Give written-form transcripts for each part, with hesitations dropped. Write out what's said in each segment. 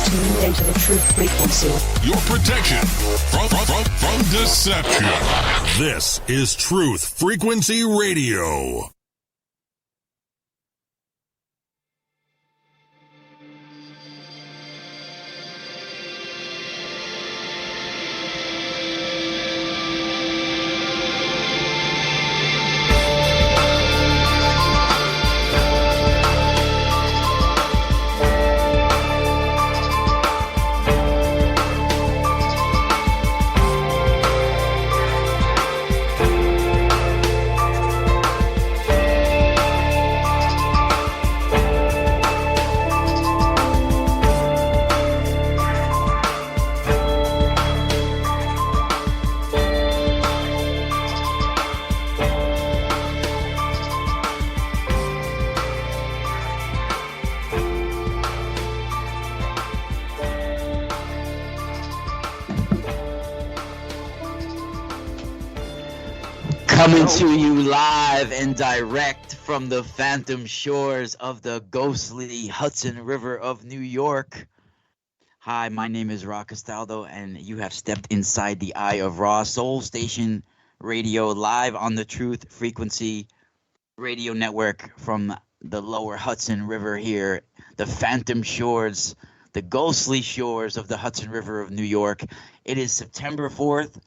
tuned into the truth frequency. Your protection from deception. This is Truth Frequency Radio. Coming to you live and direct from the phantom shores of the ghostly Hudson River of New York. Hi, my name is Ra Castaldo, and you have stepped inside the eye of Ra Soul Station Radio, live on the Truth Frequency Radio Network from the lower Hudson River here, the phantom shores, the ghostly shores of the Hudson River of New York. It is September 4th.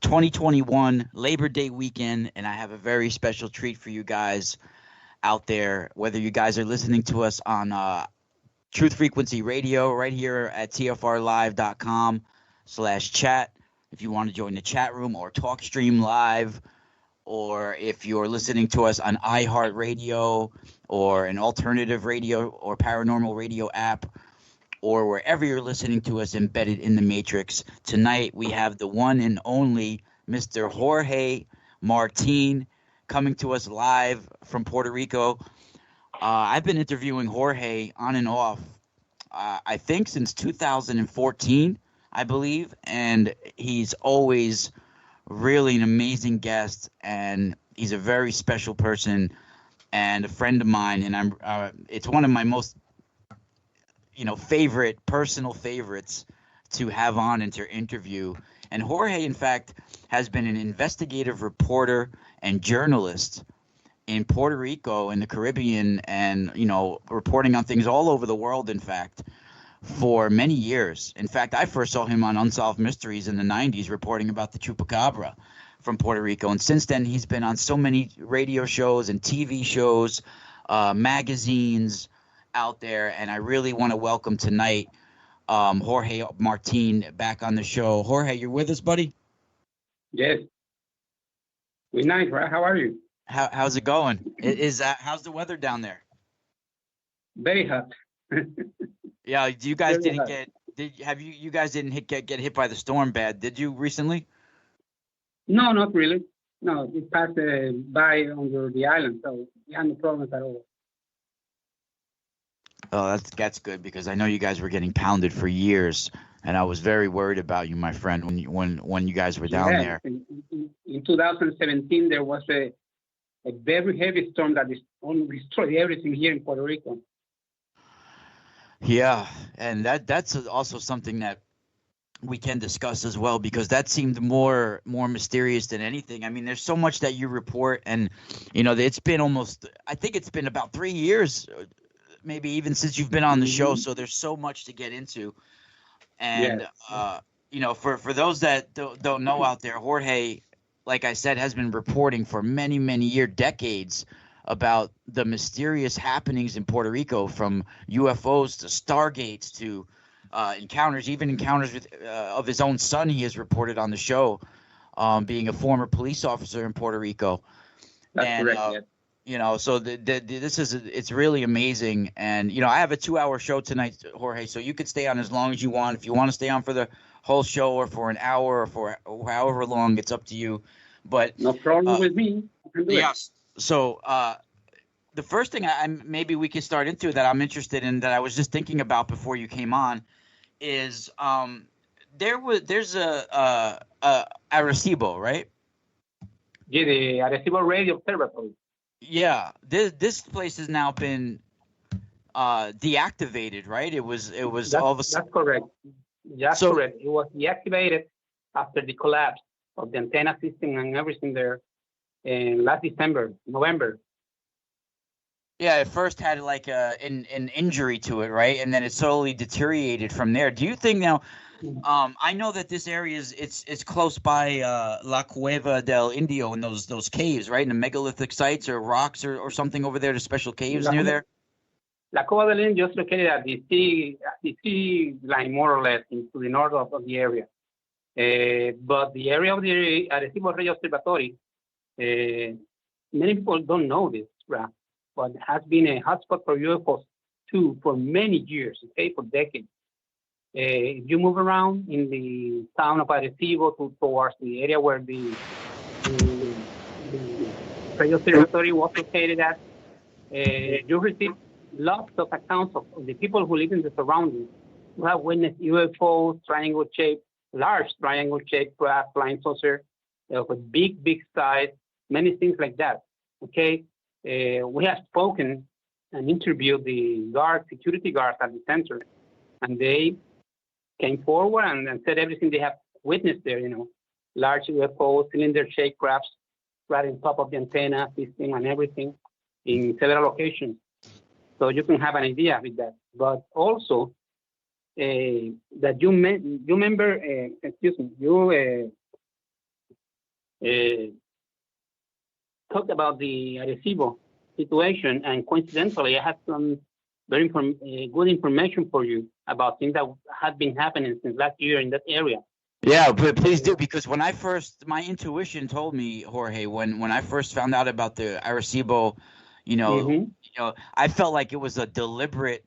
2021 Labor Day weekend, and I have a very special treat for you guys out there, whether you guys are listening to us on Truth Frequency Radio right here at tfrlive.com/chat. If you want to join the chat room or talk stream live, or if you're listening to us on iHeartRadio or an alternative radio or paranormal radio app, or wherever you're listening to us embedded in the Matrix. Tonight we have the one and only Mr. Jorge Martin coming to us live from Puerto Rico. I've been interviewing Jorge on and off, I think since 2014, I believe, and he's always really an amazing guest, and he's a very special person and a friend of mine, and it's one of my most personal favorites to have on and to interview. And Jorge, in fact, has been an investigative reporter and journalist in Puerto Rico and the Caribbean, and, reporting on things all over the world, in fact, for many years. In fact, I first saw him on Unsolved Mysteries in the 90s, reporting about the Chupacabra from Puerto Rico. And since then, he's been on so many radio shows and TV shows, magazines out there, and I really want to welcome tonight Jorge Martin back on the show. Jorge, you're with us, buddy? Yes. We're nice, right? How are you? How's it going? How's the weather down there? Very hot. Yeah, you guys Very didn't hot. you guys didn't get hit by the storm bad, did you, recently? No, not really. No, it passed by under the island, so we had no problems at all. Oh, that's good, because I know you guys were getting pounded for years, and I was very worried about you, my friend, when you guys were down there. In 2017, there was a very heavy storm that destroyed everything here in Puerto Rico. Yeah, and that's also something that we can discuss as well, because that seemed more mysterious than anything. I mean, there's so much that you report, and it's been I think it's been about 3 years, maybe even since you've been on the show. So there's so much to get into. And, yes. For those that don't know out there, Jorge, like I said, has been reporting for many, many decades about the mysterious happenings in Puerto Rico, from UFOs to Stargates to encounters with of his own son. He has reported on the show, being a former police officer in Puerto Rico. That's correct, yes. So it's really amazing. And, I have a 2-hour show tonight, Jorge, so you could stay on as long as you want. If you want to stay on for the whole show, or for an hour, or for however long, it's up to you. But no problem with me. Yes. So the first thing maybe we could start into that I'm interested in, that I was just thinking about before you came on, is there's a Arecibo, right? Yeah, the Arecibo Radio Observatory. Yeah, this place has now been deactivated, right? It was That's, all of a sudden. that's correct. That's So correct. It was deactivated after the collapse of the antenna system and everything there in last November. yeah, it first had like an injury to it, right? And then it slowly deteriorated from there. Do you think now? I know that this area is it's close by La Cueva del Indio and those caves, right? And the megalithic sites or rocks or something over there. The special caves La, near there. La Cova del Indio is located at the sea line, more or less, into the north of the area. But the area of the Arecibo Radio Observatory, many people don't know this, right? But it has been a hotspot for UFOs too for many years, okay, for decades. If you move around in the town of Arecibo towards the area where the Radio Observatory was located at, you receive lots of accounts of the people who live in the surroundings who have witnessed UFOs, large triangle-shaped craft, flying saucer, with big size, many things like that. Okay, we have spoken and interviewed the security guards at the center, and they came forward and said everything they have witnessed there. Large UFOs, cylinder-shaped crafts right on top of the antenna system and everything in several locations. So you can have an idea with that. But also, that you remember, talked about the Arecibo situation, and coincidentally, I have some very good information for you about things that have been happening since last year in that area. Yeah, but please do, because when my intuition told me, Jorge, when I first found out about the Arecibo, I felt like it was a deliberate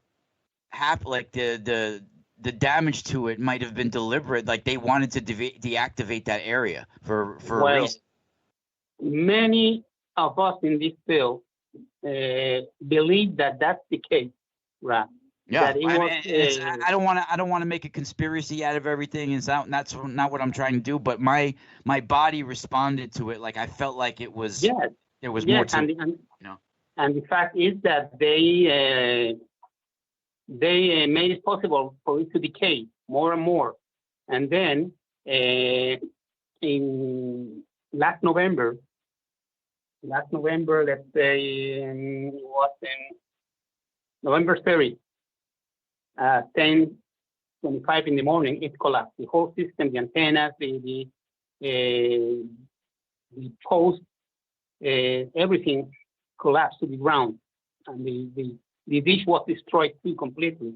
like the damage to it might have been deliberate, like they wanted to deactivate that area for a reason. Many of us in this field believe that that's the case, right? Yeah, I don't want to make a conspiracy out of everything. That's not what I'm trying to do. But my body responded to it. Like I felt like it was. Yes. There was more to it. And the fact is that they made it possible for it to decay more and more. And then in last November, let's say it was in November 30th. 10:25 in the morning, it collapsed. The whole system, the antennas, the post, everything collapsed to the ground, and the dish was destroyed too completely.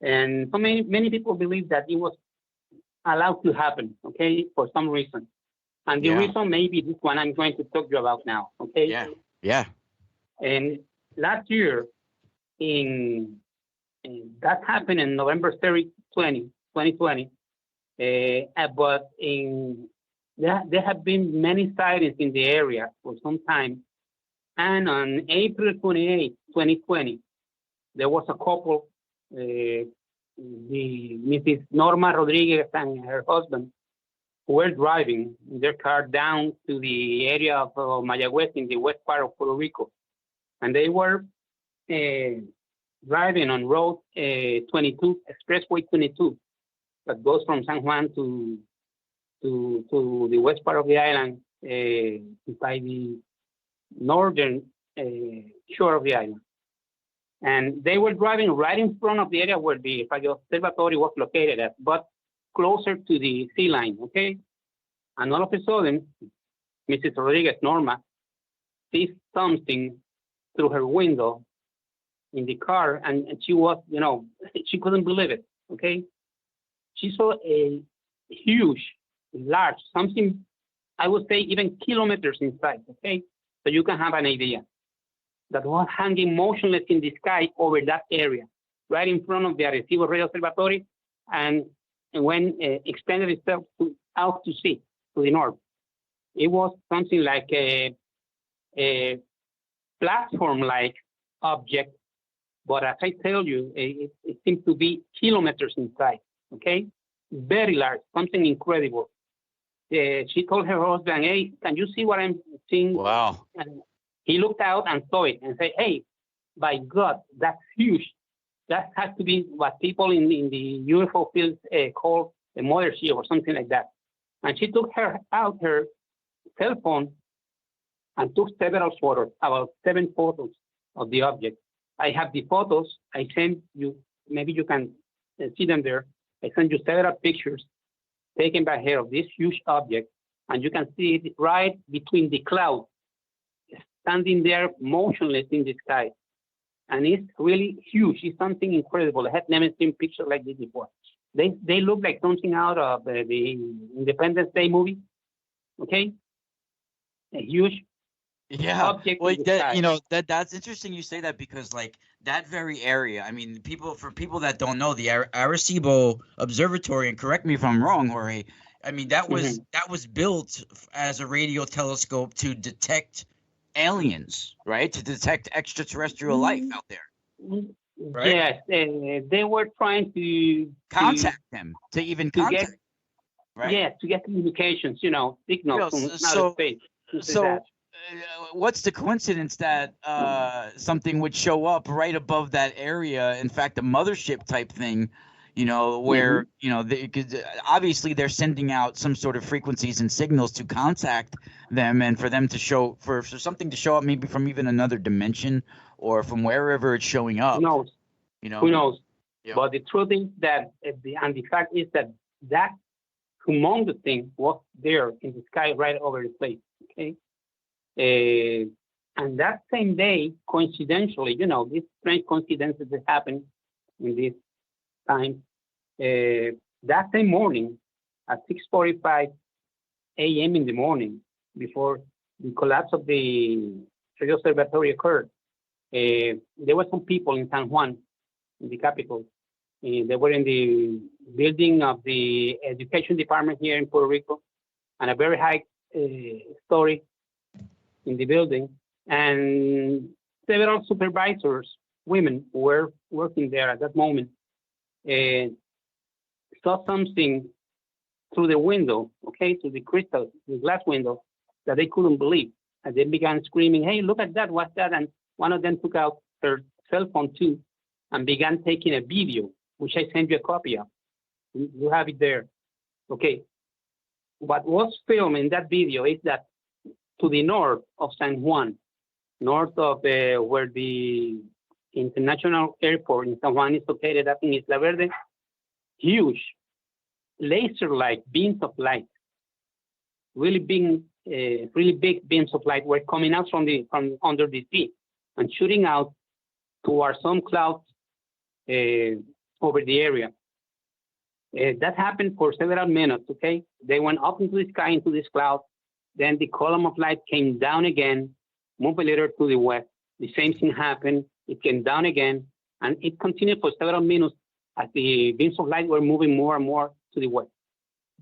And so many people believe that it was allowed to happen, okay, for some reason. And the reason may be this one I'm going to talk to you about now, okay? Yeah. And last year, that happened in November 30, 2020. But there have been many sightings in the area for some time. And on April 28, 2020, there was a couple, the Mrs. Norma Rodriguez and her husband, who were driving their car down to the area of Mayagüez in the west part of Puerto Rico. And they were driving on road 22, Expressway 22, that goes from San Juan to the west part of the island by the northern shore of the island. And they were driving right in front of the area where the observatory was located at, but closer to the sea line, okay? And all of a sudden, Mrs. Rodriguez, Norma, sees something through her window in the car, and she was, she couldn't believe it, okay? She saw a huge, large, something, I would say even kilometers in size, okay? So you can have an idea. That was hanging motionless in the sky over that area, right in front of the Arecibo Radio Observatory, and when extended itself out to sea, to the north. It was something like a platform-like object, but as I tell you, it seems to be kilometers in size, okay? Very large, something incredible. She told her husband, "Hey, can you see what I'm seeing?" Wow. And he looked out and saw it and said, "Hey, by God, that's huge. That has to be what people in the UFO field call a mothership or something like that. And she took her cell phone and took several photos, about 7 photos of the object. I have the photos. I sent you, maybe you can see them there. I sent you several pictures taken by her of this huge object, and you can see it right between the clouds, standing there motionless in the sky. And it's really huge. It's something incredible. I had never seen pictures like this before. They look like something out of the Independence Day movie. Okay, a huge object. Well, in the sky. that's interesting you say that, because like that very area, I mean, for people that don't know, the Arecibo Observatory, and correct me if I'm wrong, Jorge, I mean that was built as a radio telescope to detect aliens, right? To detect extraterrestrial life out there, right? Yes, they were trying to Contact them, to even to contact, get right? yes, to get communications, signals from outer So space. so what's the coincidence that something would show up right above that area? In fact, a mothership type thing, where obviously they're sending out some sort of frequencies and signals to contact them, and for them to show for something to show up maybe from even another dimension or from wherever it's showing up. Who knows? Who knows? Yeah. But the truth is that, the fact is that humongous thing was there in the sky right over the place. Okay. And that same day, coincidentally, these strange coincidences that happen in this time. That same morning, at 6:45 a.m. in the morning, before the collapse of the radio observatory occurred, there were some people in San Juan, in the capital. They were in the building of the education department here in Puerto Rico, and a very high story in the building, and several supervisors, women, who were working there at that moment, saw something through the window, through the glass window, that they couldn't believe. And they began screaming, "Hey, look at that, what's that?" And one of them took out her cell phone too and began taking a video, which I sent you a copy of. You have it there. Okay. What was filmed in that video is that to the north of San Juan, north of where the international airport in San Juan is located, up in Isla Verde, huge laser-like beams of light, really big beams of light were coming out from under the sea and shooting out towards some clouds over the area. That happened for several minutes. Okay, they went up into the sky, into this cloud. Then the column of light came down again, moved a little to the west. The same thing happened. It came down again, and it continued for several minutes as the beams of light were moving more and more to the west.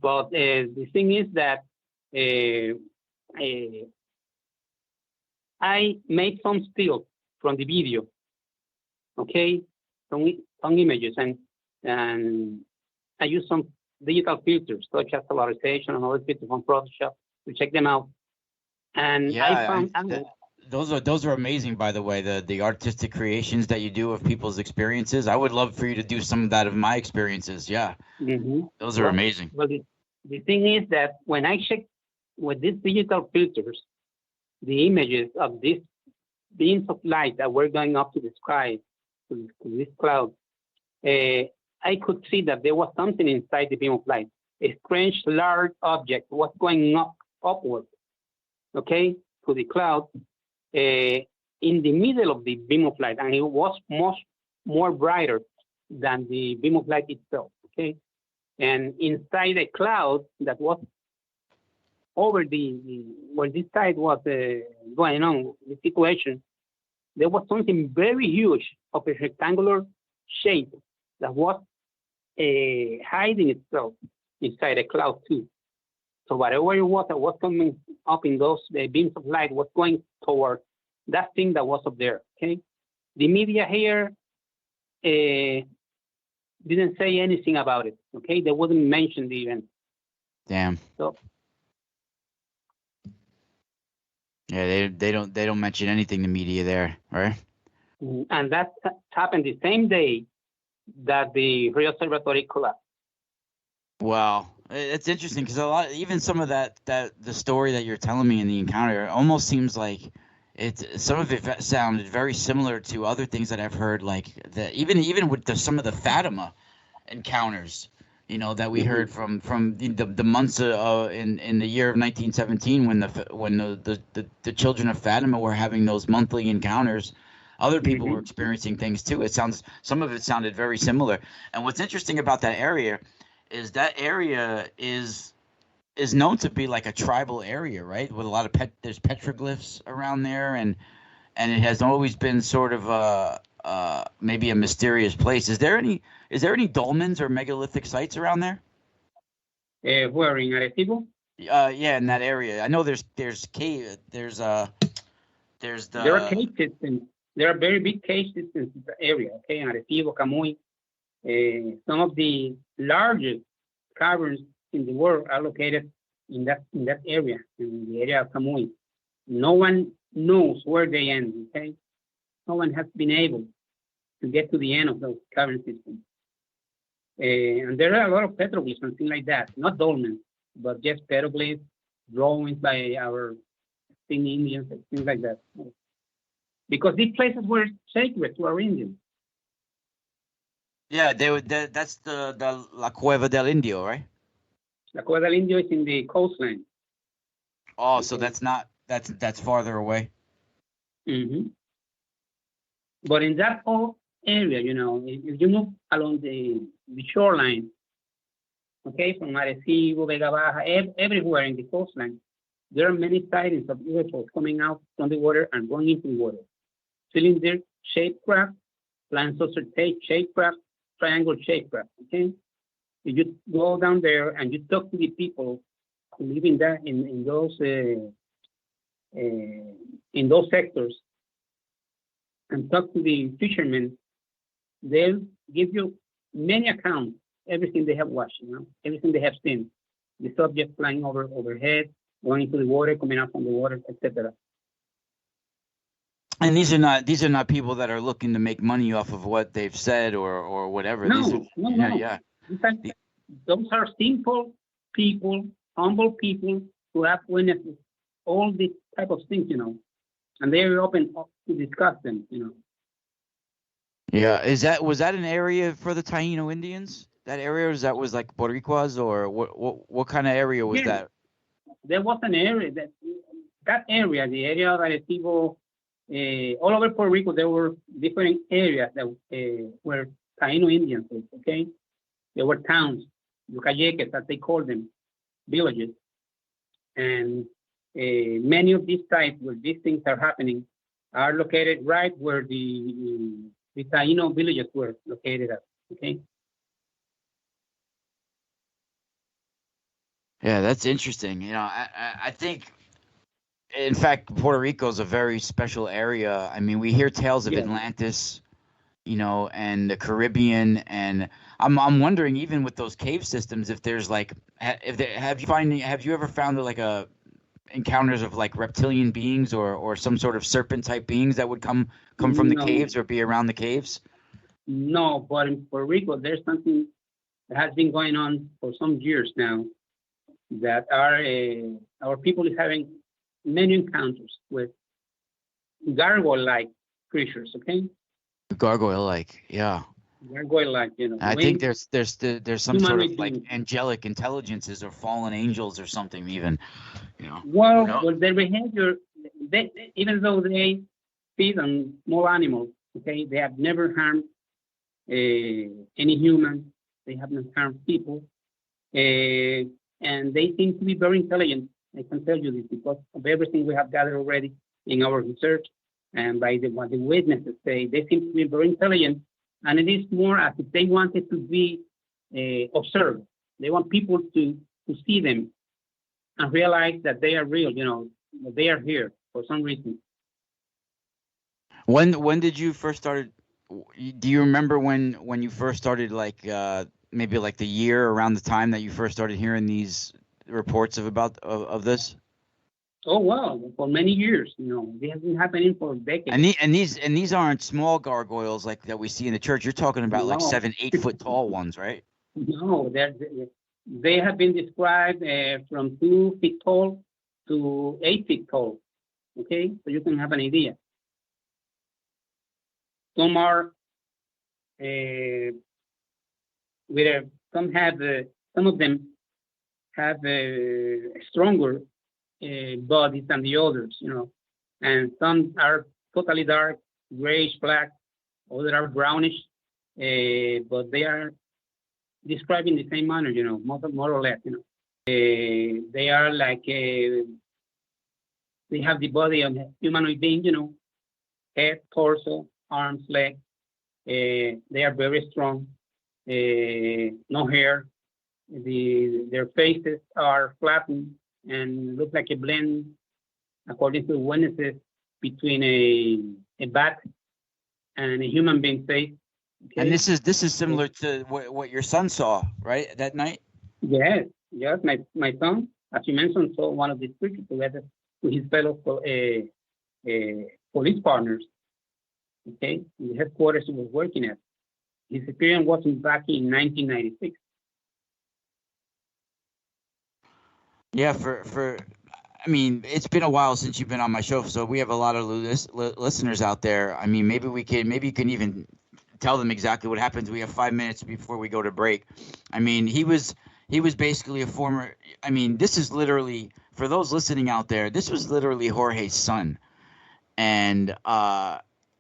But the thing is that I made some stills from the video, some images, and I used some digital filters such as polarization and other filters from Photoshop to check them out. And I found those are amazing, by the way, the artistic creations that you do of people's experiences. I would love for you to do some of that of my experiences. Yeah. Mm-hmm. Those are amazing. Well, the thing is that when I checked with these digital filters, the images of these beams of light that were going up to the sky, to this cloud, I could see that there was something inside the beam of light. A strange, large object was going upward, to the cloud, in the middle of the beam of light, and it was much more brighter than the beam of light itself, And inside a cloud that was over where this side was going on, the situation, there was something very huge of a rectangular shape that was hiding itself inside a cloud too. So whatever it was that was coming up in those beams of light was going toward that thing that was up there. The media here didn't say anything about it. They wouldn't mention the event. Damn. So. Yeah, they don't mention anything, the media there, right? And that happened the same day that the Rio Observatory collapsed. Wow, it's interesting because even some of that the story that you're telling me in the encounter almost seems like some of it sounded very similar to other things that I've heard, like even with some of the Fatima encounters, that we heard from the months in the year of 1917 when the children of Fatima were having those monthly encounters. Other people were experiencing things too. Some of it sounded very similar. And what's interesting about that area is known to be like a tribal area, right? With a lot of there's petroglyphs around there, and it has always been sort of maybe a mysterious place. Is there any dolmens or megalithic sites around there? Where, in Arecibo? Yeah, in that area. I know there's cave. There are cave systems. There are very big cave systems in the area. Okay, in Arecibo, Camuy. Some of the largest caverns in the world are located in that area, in the area of Camuy. No one knows where they end. Okay, no one has been able to get to the end of those cavern systems. And there are a lot of petroglyphs and things like that, not dolmens, but just petroglyphs, drawings by our Indians, things like that. Because these places were sacred to our Indians. Yeah, that's the La Cueva del Indio, right? La Cueva del Indio is in the coastline. Oh, so that's farther away. Mm-hmm. But in that whole area, if you move along the shoreline, okay, from Arecibo, Vega Baja, everywhere in the coastline, there are many sightings of UFOs coming out from the water and going into the water. Cylinder-shaped craft, flying saucer-shaped craft, triangle-shaped craft, okay? If you go down there and you talk to the people who live in those sectors and talk to the fishermen, they'll give you many accounts, everything they have watched, everything they have seen. The subject flying overhead, going into the water, coming out from the water, etc. And these are not people that are looking to make money off of what they've said or whatever. No. Yeah. Those are simple people, humble people who have witnessed all these type of things, and they're open to discuss them, Yeah, was that an area for the Taino Indians? That area was like Boricuas, or what kind of area was that? There was an area that area, the area of Arecibo, all over Puerto Rico, there were different areas that were Taino Indians. Okay, there were towns, yucayeques, as they call them, villages, and many of these sites where these things are happening are located right where the Taino villages were located at. Okay. Yeah, that's interesting. I think, in fact, Puerto Rico is a very special area. I mean, we hear tales of Atlantis, and the Caribbean, and I'm wondering, even with those cave systems, if there's like, have you ever found like encounters of like reptilian beings or some sort of serpent type beings that would come from the caves or be around the caves? No, but in Puerto Rico, there's something that has been going on for some years now, that our people is having many encounters with gargoyle-like creatures. Okay. Gargoyle-like, yeah. Gargoyle-like, I think there's some sort of like beings. angelic intelligences or fallen angels or something, even. Well, their behavior, even though they feed on small animals, okay, they have never harmed any human. They have not harmed people, and they seem to be very intelligent. I can tell you this because of everything we have gathered already in our research, and by what the witnesses say, they seem to be very intelligent, and it is more as if they wanted to be observed. They want people to see them and realize that they are real, that they are here for some reason. When did you first started? Do you remember when you first started, like maybe like the year around the time that you first started hearing these reports of this? Oh wow, for many years, this has been happening for decades. And these aren't small gargoyles like that we see in the church. You're talking about like No. 7-8 foot tall ones, right? No, they have been described from 2 feet tall to 8 feet tall. Okay, so you can have an idea. Some are some of them have stronger bodies than the others, and some are totally dark, grayish black, others are brownish, but they are described in the same manner, more or less, they are like they have the body of a humanoid being, head, torso, arms, legs. They are very strong. No hair. Their faces are flattened and look like a blend, according to witnesses, between a bat and a human being face. Okay? And this is similar to what your son saw, right, that night? Yes. My son, as you mentioned, saw one of these creatures together with his fellow police partners. Okay, in the headquarters he was working at. His experience was back in 1996. Yeah, I mean, it's been a while since you've been on my show, so we have a lot of listeners out there. I mean, maybe you can even tell them exactly what happens. We have 5 minutes before we go to break. I mean, he was basically a former. I mean, this is literally, for those listening out there, this was literally Jorge's son, and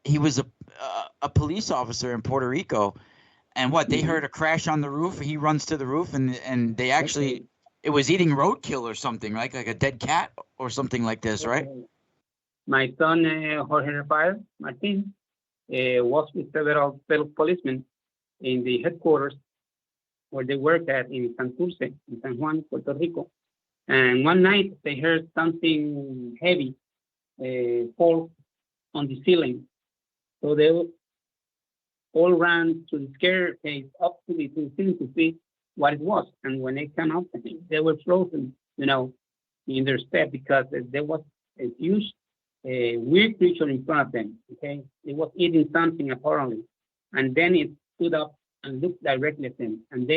he was a police officer in Puerto Rico, and they heard a crash on the roof. He runs to the roof, and they actually. It was eating roadkill or something, right? Like a dead cat or something like this, right? My son, Jorge Martin, was with several fellow policemen in the headquarters where they worked at in Santurce, in San Juan, Puerto Rico. And one night they heard something heavy fall on the ceiling. So they all ran to the staircase up to the ceiling to see what it was. And when they came up, they were frozen, in their step, because there was a huge, weird creature in front of them. Okay, it was eating something apparently, and then it stood up and looked directly at them. And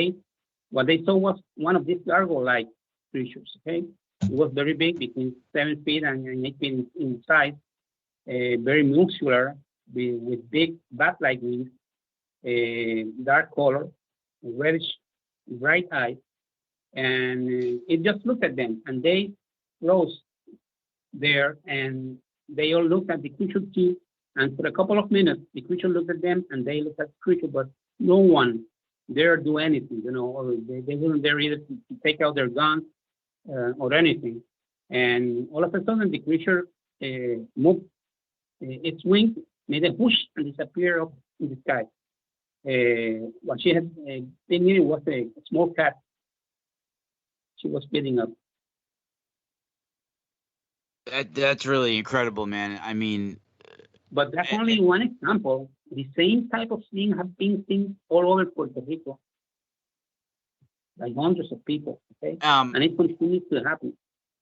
what they saw was one of these gargoyle-like creatures. Okay, it was very big, between 7 feet and 8 feet in size, very muscular, with big bat-like wings, dark color, reddish bright eyes, and it just looked at them, and they rose there, and they all looked at the creature too. And for a couple of minutes, the creature looked at them, and they looked at the creature, but no one dared do anything, or they wouldn't dare either to take out their guns or anything. And all of a sudden, the creature moved its wings, made a whoosh, and disappeared up in the sky. What she had been eating was a small cat. She was feeding up. That's really incredible, man. I mean, but that's only one example. The same type of thing have been seen all over Puerto Rico, by hundreds of people. Okay, and it continues to happen.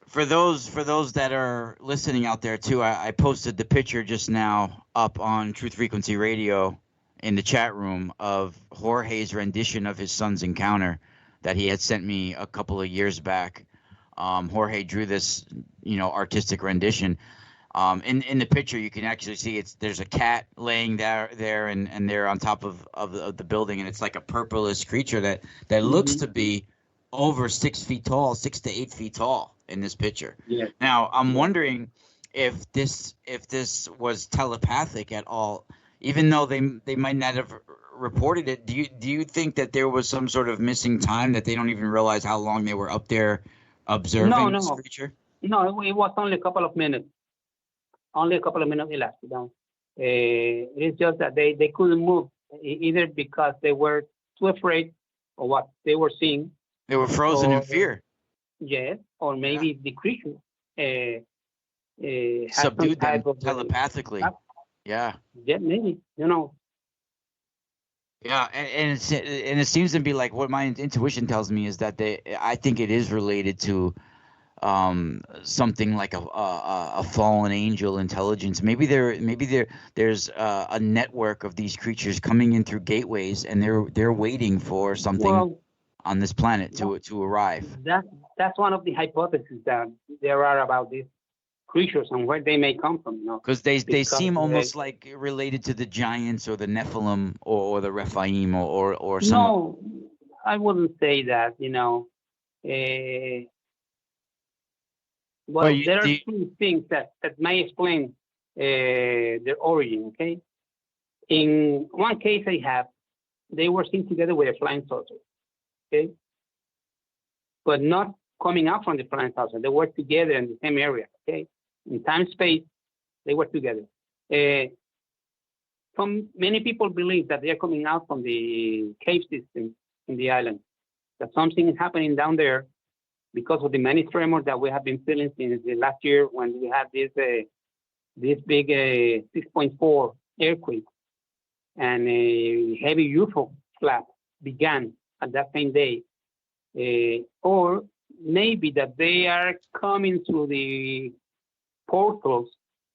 For those that are listening out there too, I posted the picture just now up on Truth Frequency Radio in the chat room of Jorge's rendition of his son's encounter that he had sent me a couple of years back. Jorge drew this, artistic rendition. In the picture, you can actually see there's a cat laying there and they're on top of the building, and it's like a purplish creature that looks to be over 6 feet tall, 6 to 8 feet tall in this picture. Yeah. Now, I'm wondering if this was telepathic at all. Even though they might not have reported it, do you think that there was some sort of missing time, that they don't even realize how long they were up there observing this creature? No, it was only a couple of minutes. Only a couple of minutes elapsed down. It's just that they couldn't move, either because they were too afraid of what they were seeing. They were frozen in fear. Yes, or maybe the creature subdued them telepathically. Yeah. Yeah, maybe, Yeah, and it seems to be like what my intuition tells me is that I think it is related to something like a fallen angel intelligence. Maybe there's a network of these creatures coming in through gateways, and they're waiting for something on this planet to arrive. That's one of the hypotheses that there are about these creatures and where they may come from. Because they seem almost like related to the giants or the Nephilim or the Rephaim or some. No, I wouldn't say that. Well, there are two things that may explain their origin. Okay, in one case they were seen together with a flying saucer. Okay, but not coming out from the flying saucer. They were together in the same area. Okay, in time space, they were together. Many people believe that they are coming out from the cave system in the island. That something is happening down there because of the many tremors that we have been feeling since the last year when we had this big 6.4 earthquake, and a heavy UFO slap began at that same day. Or maybe that they are coming through the portals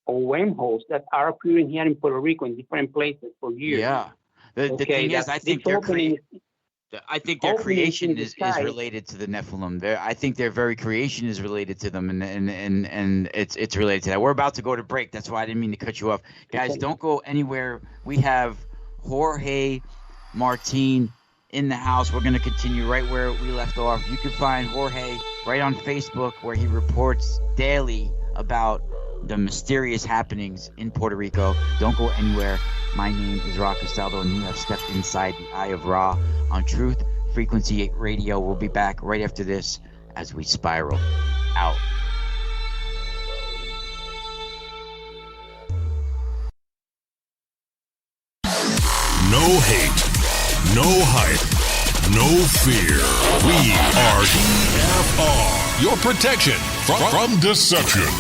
or wormholes that are appearing here in Puerto Rico in different places for years. Yeah. The thing is, I think their creation is related to the Nephilim. I think their very creation is related to them, and it's related to that. We're about to go to break. That's why I didn't mean to cut you off. Guys, don't go anywhere. We have Jorge Martin in the house. We're going to continue right where we left off. You can find Jorge right on Facebook, where he reports daily about the mysterious happenings in Puerto Rico. Don't go anywhere. My name is Ra Castaldo, and you have stepped inside the Eye of Ra on Truth Frequency Radio. We'll be back right after this as we spiral out. No hate, no hype, no fear. We are EFR, your protection from deception.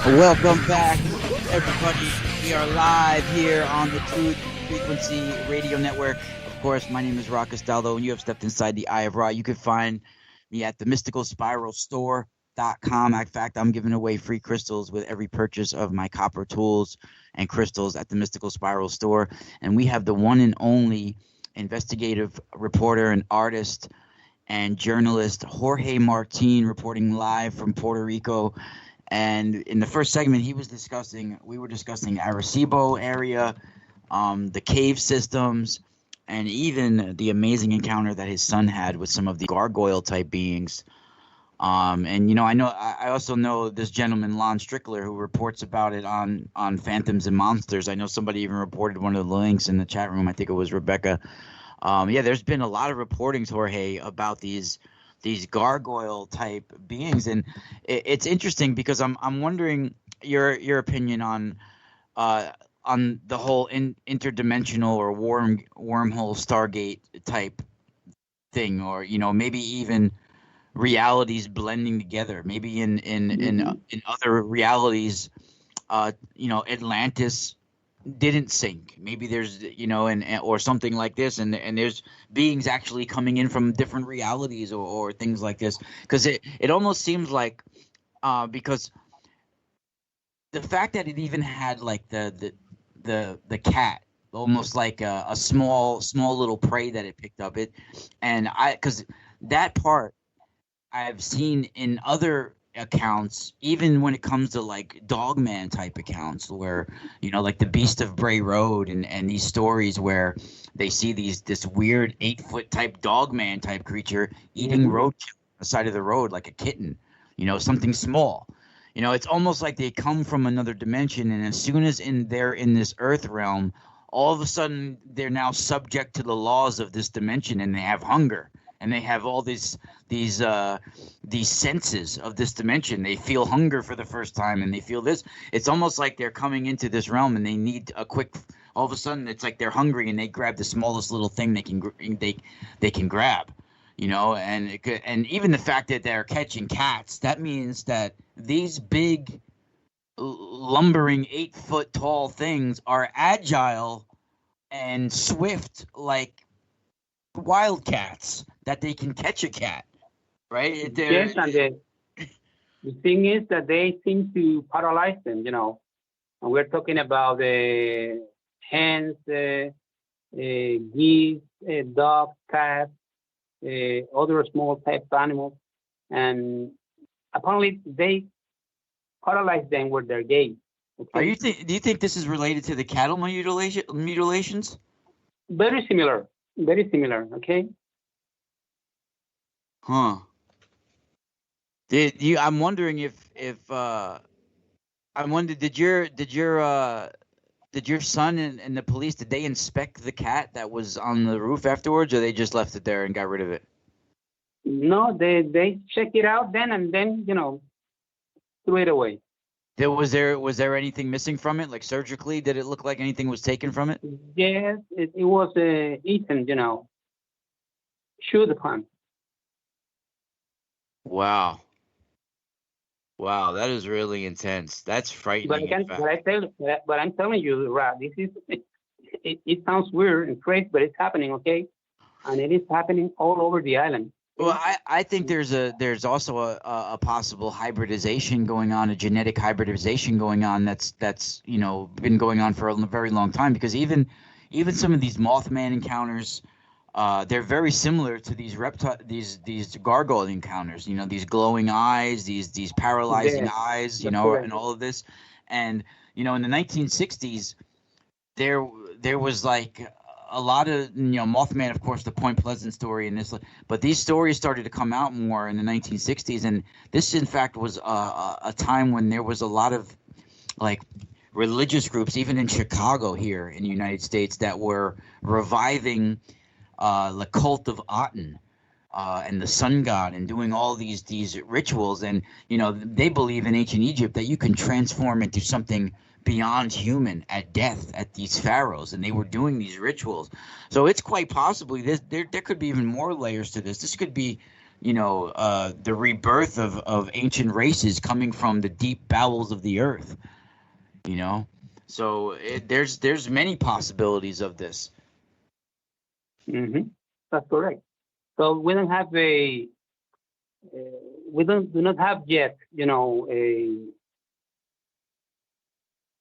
Welcome back, everybody. We are live here on the Truth Frequency Radio Network. Of course, my name is Ra Castaldo, and you have stepped inside the Eye of Ra. You can find me at the mysticalspiralstore.com. In fact, I'm giving away free crystals with every purchase of my copper tools and crystals at the Mystical Spiral Store. And we have the one and only investigative reporter and artist and journalist Jorge Martin reporting live from Puerto Rico. And in the first segment, we were discussing Arecibo area, the cave systems, and even the amazing encounter that his son had with some of the gargoyle type beings. And I also know this gentleman, Lon Strickler, who reports about it on Phantoms and Monsters. I know somebody even reported one of the links in the chat room. I think it was Rebecca. There's been a lot of reportings, Jorge, about these gargoyle type beings, and it's interesting because I'm wondering your opinion on the whole interdimensional or wormhole Stargate type thing, or maybe even realities blending together. Maybe in other realities, Atlantis didn't sink. Maybe there's or something like this, and there's beings actually coming in from different realities or things like this, because it almost seems like because the fact that it even had like the cat, almost like a small little prey that it picked up, because that part I've seen in other accounts, even when it comes to like Dogman type accounts, where like the Beast of Bray Road and these stories where they see this weird 8-foot type Dogman type creature eating roadkill. the side of the road like a kitten, something small. It's almost like they come from another dimension, and as soon as they're in this earth realm, all of a sudden they're now subject to the laws of this dimension, and they have hunger, and they have all these senses of this dimension. They feel hunger for the first time, and they feel this. It's almost like they're coming into this realm, and they need a quick. All of a sudden, it's like they're hungry, and they grab the smallest little thing they can grab. And even the fact that they're catching cats, that means that these big, lumbering 8-foot tall things are agile and swift like wildcats, that they can catch a cat, right? Yes, and the thing is that they seem to paralyze them, and we're talking about hens, geese, dogs, cats, other small type animals, and apparently they paralyze them with their gaze. Okay? Do you think this is related to the cattle mutilations? Very similar. Okay. Huh. I'm wondering did your son and the police, did they inspect the cat that was on the roof afterwards, or they just left it there and got rid of it? No, they checked it out then, and then threw it away. Was there anything missing from it, like surgically? Did it look like anything was taken from it? Yes, it was eaten, chewed upon. Wow, that is really intense. That's frightening. But I'm telling you, Ra, this is it sounds weird and crazy, but it's happening, okay? And it is happening all over the island. Well, I think there's also a possible hybridization going on, a genetic hybridization going on that's been going on for a very long time, because even some of these Mothman encounters, they're very similar to these gargoyle encounters. These glowing eyes, these paralyzing eyes, and all of this. And in the 1960s, there was like a lot of Mothman, of course, the Point Pleasant story, and this, but these stories started to come out more in the 1960s, and this, in fact, was a time when there was a lot of like religious groups, even in Chicago here in the United States, that were reviving the cult of Aten and the sun god, and doing all these rituals. And they believe in ancient Egypt that you can transform into something beyond human at death, at these pharaohs, and they were doing these rituals. So it's quite possibly there could be even more layers to this. This could be the rebirth of ancient races coming from the deep bowels of the earth. So there's many possibilities of this. Mm-hmm. That's correct. So we don't have do not have yet,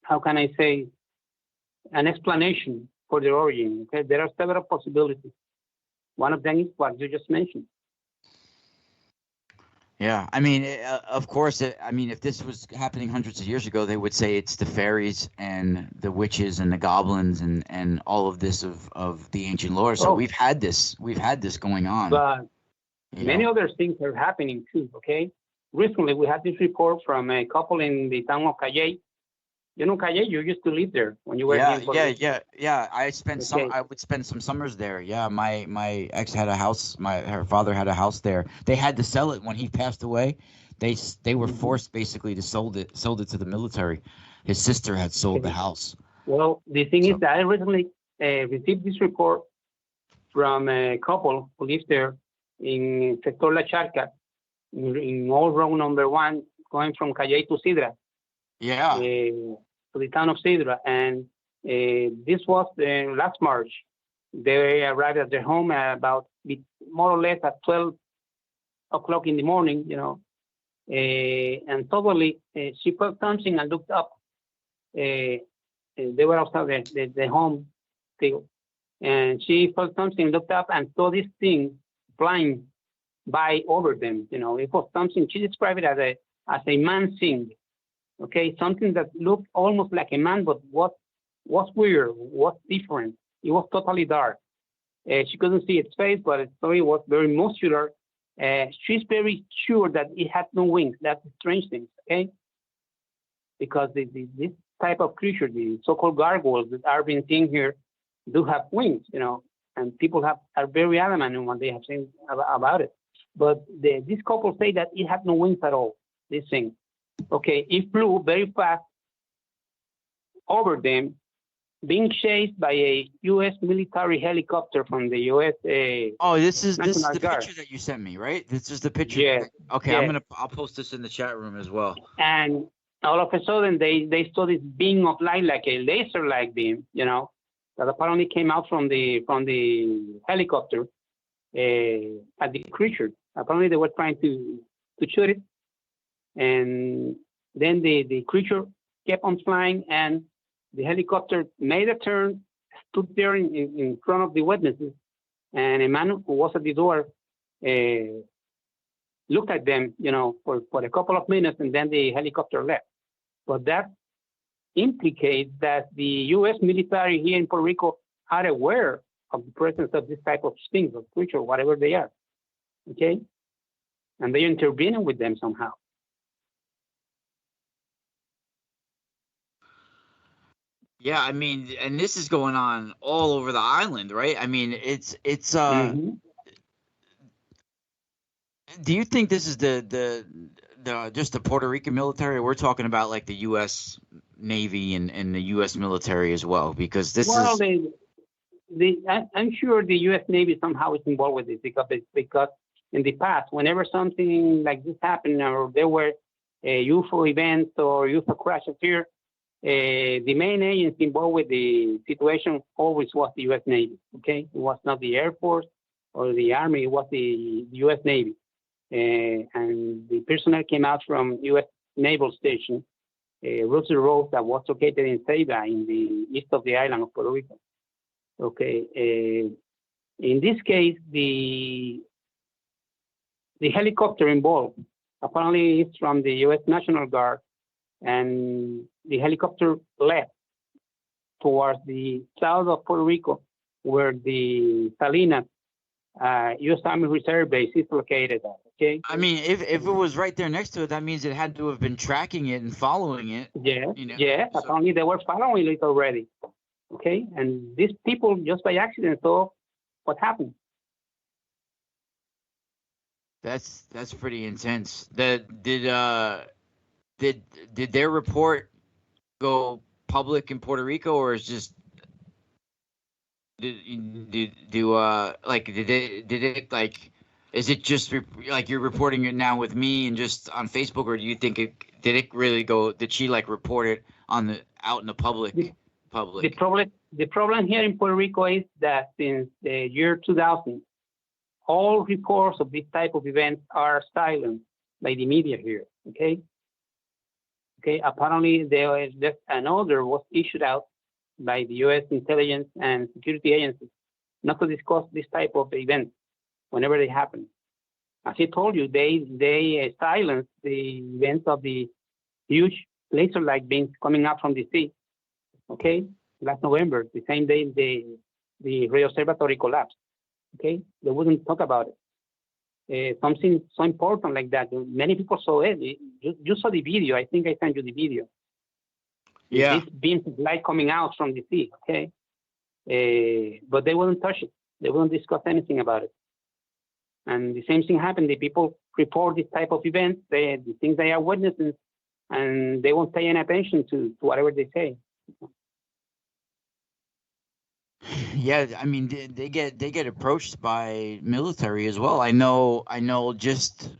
how can I say, an explanation for their origin. Okay, there are several possibilities. One of them is what you just mentioned. Yeah, I mean, of course, if this was happening hundreds of years ago, they would say it's the fairies and the witches and the goblins and all of this of the ancient lore. So we've had this going on. But many other things are happening too. Okay, recently we had this report from a couple in the town of Cayey. Cayey, you used to live there when you were yeah. I would spend some summers there. Yeah, my ex had a house. Her father had a house there. They had to sell it when he passed away. They were forced basically to sold it to the military. His sister had sold the house. Well, the thing is that I recently received this report from a couple who lives there in Sector La Charca, in Old Road number 1, going from Cayey to Sidra. Yeah. To the town of Sidra, and this was last March. They arrived at their home about more or less at 12 o'clock in the morning, and suddenly she felt something and looked up. They were outside the home still, and she felt something, looked up, and saw this thing flying by over them. It was something. She described it as a man thing. Okay, something that looked almost like a man, but was weird, was different. It was totally dark. She couldn't see its face, but its body was very muscular, She's very sure that it has no wings. That's the strange thing, okay? Because this type of creature, the so-called gargoyles that are being seen here, do have wings, you know, and people are very adamant in what they have seen about it. But this couple say that it had no wings at all, this thing. Okay, it flew very fast over them, being chased by a U.S. military helicopter from the U.S. This is the Guard. picture that you sent me, right? This is the picture. Yeah. Okay, Yeah. I'll post this in the chat room as well. And all of a sudden, they saw this beam of light, like a laser-like beam, you know, that apparently came out from the helicopter at the creature. Apparently, they were trying to shoot it, and then the creature kept on flying, and the helicopter made a turn, stood there in front of the witnesses, and a man who was at the door looked at them, you know, for a couple of minutes, and then the helicopter left. But that implicates that the U.S. military here in Puerto Rico are aware of the presence of this type of things, of creature, whatever they are, okay? And they're intervening with them somehow. Yeah, I mean, and this is going on all over the island, right? I mean, it's Do you think this is the just the Puerto Rican military? We're talking about like the U.S. Navy and the U.S. military as well, because this is. I'm sure the U.S. Navy somehow is involved with this because in the past, whenever something like this happened or there were UFO events or UFO crashes here, the main agency involved with the situation always was the U.S. Navy. Okay, it was not the Air Force or the Army; it was the U.S. Navy. And the personnel came out from U.S. Naval Station, Russell Road, that was located in Ceiba, in the east of the island of Puerto Rico. Okay, in this case, the helicopter involved apparently is from the U.S. National Guard, and the helicopter left towards the south of Puerto Rico, where the Salinas U.S. Army Reserve Base is located at. Okay. I mean, if it was right there next to it, that means it had to have been tracking it and following it. Yeah, you know? Yeah. So, Apparently, they were following it already. Okay, and these people just by accident saw what happened. that's pretty intense. Did their report go public in Puerto Rico, or is just did it like? Is it just like you're reporting it now with me and just on Facebook, or do you think did it really go? Did she like report it out in the public? The problem here in Puerto Rico is that since the year 2000, all reports of this type of events are silenced by the media here. Okay. Apparently, an order was issued out by the U.S. intelligence and security agencies not to discuss this type of events whenever they happen. As I told you, they silenced the events of the huge laser-like beams coming up from the sea. Okay, last November, the same day the radio observatory collapsed. Okay, they wouldn't talk about it. Something so important like that. Many people saw it. You saw the video. I think I sent you the video. Yeah. These beams of light coming out from the sea. Okay, but they wouldn't touch it. They wouldn't discuss anything about it. And the same thing happened. The people report this type of events, the things they are witnessing, and they won't pay any attention to whatever they say. Yeah, I mean, they get approached by military as well. I know just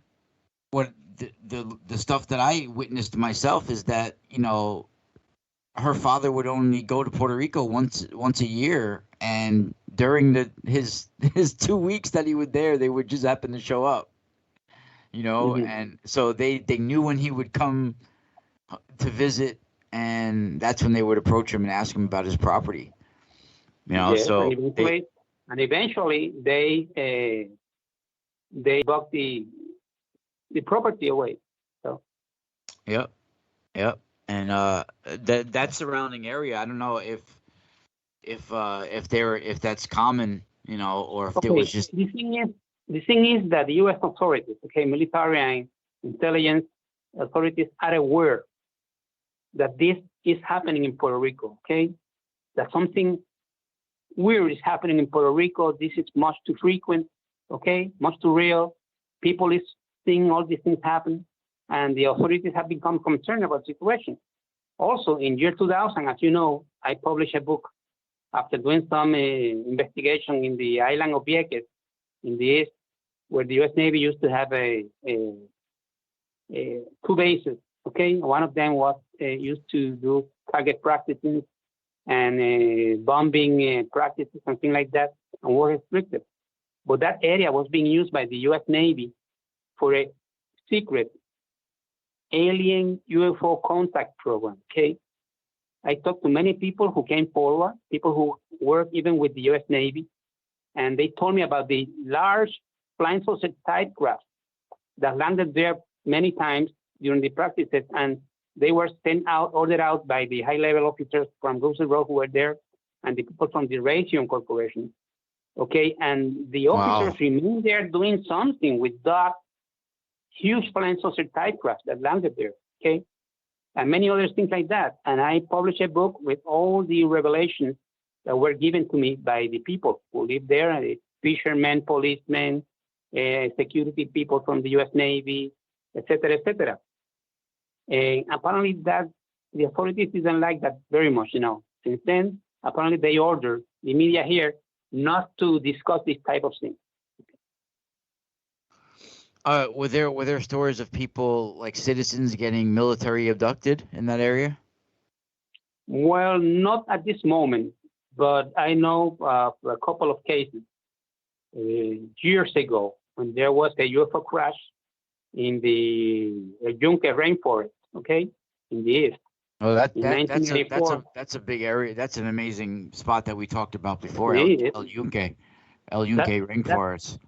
what the stuff that I witnessed myself is that, you know, her father would only go to Puerto Rico once a year, and during his 2 weeks that he was there, they would just happen to show up, you know. Mm-hmm. And so they knew when he would come to visit, and that's when they would approach him and ask him about his property, you know. Yes, so and eventually they bought the property away. So yep. And that surrounding area, I don't know if that's common, you know, or if okay. it was just. The thing is, the thing is that the U.S. authorities, okay, military and intelligence authorities are aware that this is happening in Puerto Rico, okay? That something weird is happening in Puerto Rico. This is much too frequent, okay? Much too real. People is seeing all these things happen, and the authorities have become concerned about the situation. Also, in year 2000, as you know, I published a book after doing some investigation in the island of Vieques in the east, where the U.S. Navy used to have two bases. Okay, one of them was used to do target practices and bombing practices, something like that, and were restricted. But that area was being used by the U.S. Navy for a secret alien UFO contact program. Okay, I talked to many people who came forward, people who work even with the U.S. Navy, and they told me about the large flying saucer type craft that landed there many times during the practices, and they were ordered out by the high-level officers from Russell Road who were there, and the people from the Raytheon Corporation. Okay, and the officers remained there doing something with that huge flying saucer type craft that landed there. Okay, and many other things like that. And I published a book with all the revelations that were given to me by the people who live there, the fishermen, policemen, security people from the U.S. Navy, etc., etc. Apparently that the authorities didn't like that very much, you know. Since then, apparently they ordered the media here not to discuss this type of thing. Were there stories of people, like citizens, getting military abducted in that area? Well, not at this moment, but I know a couple of cases years ago when there was a UFO crash in the Yunque Rainforest, okay, in the east. Oh, that's a big area. That's an amazing spot that we talked about before. El Yunque Rainforest.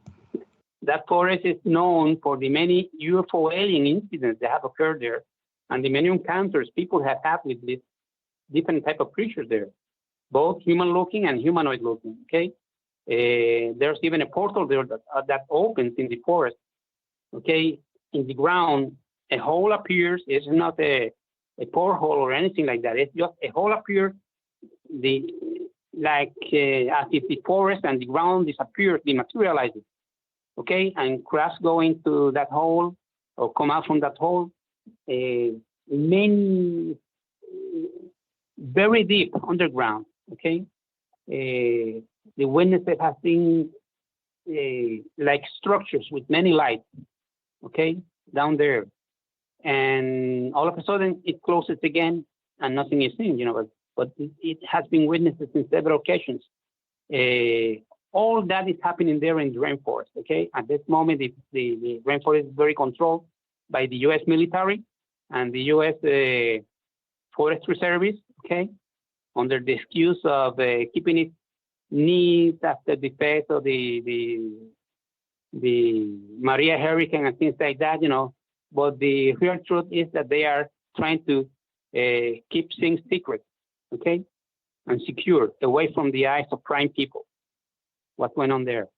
That forest is known for the many UFO alien incidents that have occurred there, and the many encounters people have had with these different type of creatures there, both human-looking and humanoid-looking. Okay, there's even a portal there that opens in the forest. Okay, in the ground, a hole appears. It's not a porthole or anything like that. It's just a hole appears. As if the forest and the ground disappears, dematerializes. Okay, and crafts go into that hole or come out from that hole. Many very deep underground. Okay, the witnesses have seen like structures with many lights. Okay, down there, and all of a sudden it closes again and nothing is seen. You know, but it has been witnessed in several occasions. All that is happening there in the rainforest. Okay, at this moment, the rainforest is very controlled by the U.S. military and the U.S. Forestry Service. Okay, under the excuse of keeping it neat after the effect of the Maria hurricane and things like that. You know, but the real truth is that they are trying to keep things secret. Okay, and secure away from the eyes of prime people. What went on there?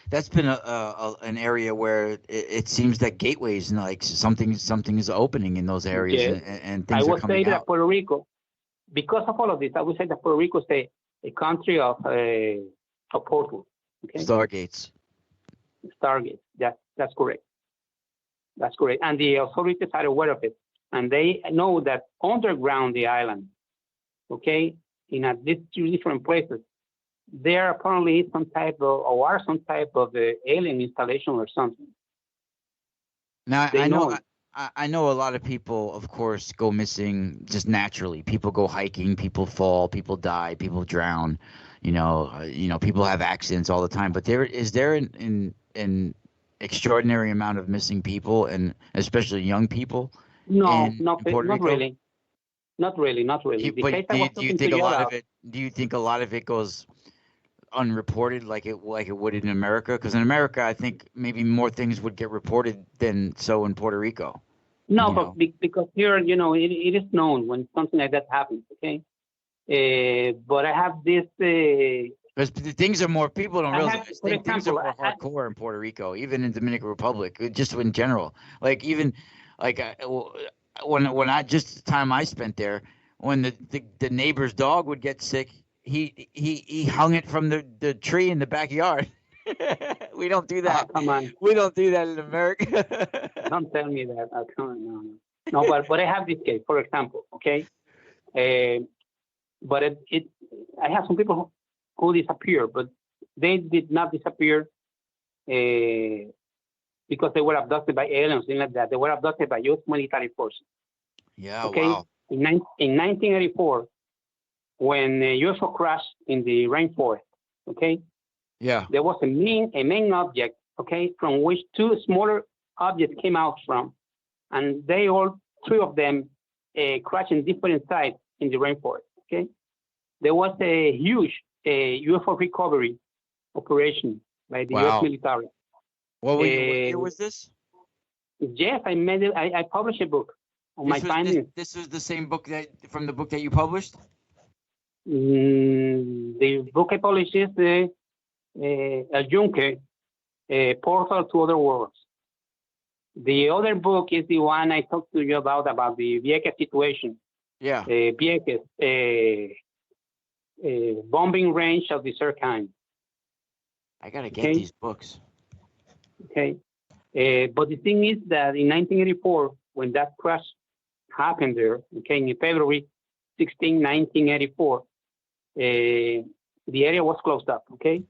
That's been an area where it seems that gateways, like something is opening in those areas, Yes. and things are coming out. I would say that Puerto Rico, because of all of this, I would say that Puerto Rico is a country of portals. Okay? Stargates. Stargates. That's correct. That's correct. And the authorities are aware of it, and they know that underground the island, okay, in at least two different places, there apparently is some type of alien installation or something. Now I know a lot of people, of course, go missing just naturally. People go hiking, people fall, people die, people drown. You know, people have accidents all the time. But is there an extraordinary amount of missing people, and especially young people? No, not really. Not really. But do you think a lot of it goes unreported like it would in America? Because in America, I think maybe more things would get reported than so in Puerto Rico. No, but because here, you know, it is known when something like that happens. Okay, but I have this. Because things are more, people don't I realize have, for things are example, more hardcore in Puerto Rico, even in Dominican Republic, just in general. Like even like when I just the time I spent there, when the neighbor's dog would get sick, he hung it from the tree in the backyard. We don't do that. come on, We don't do that in America. don't tell me that. Come on, no. But I have this case, for example, okay? But I have some people who disappeared, but they did not disappear because they were abducted by aliens, things like that. They were abducted by U.S. military forces. Yeah, Okay? wow. In 1984, when a UFO crashed in the rainforest, okay, Yeah. there was a main object, okay, from which two smaller objects came out from, and they all three of them crashed in different sites in the rainforest. Okay, there was a huge UFO recovery operation by the U.S. Wow. military. What year was this? Yes, I made it. I published a book on my findings. This was the same book from the book that you published? The book I published is the El Yunque, Portal to Other Worlds. The other book is the one I talked to you about the Vieques situation. Yeah. Vieques, bombing range of the Sercan. I gotta get these books. Okay. But the thing is that in 1984, when that crash happened there, okay, in February 16, 1984, the area was closed up, okay?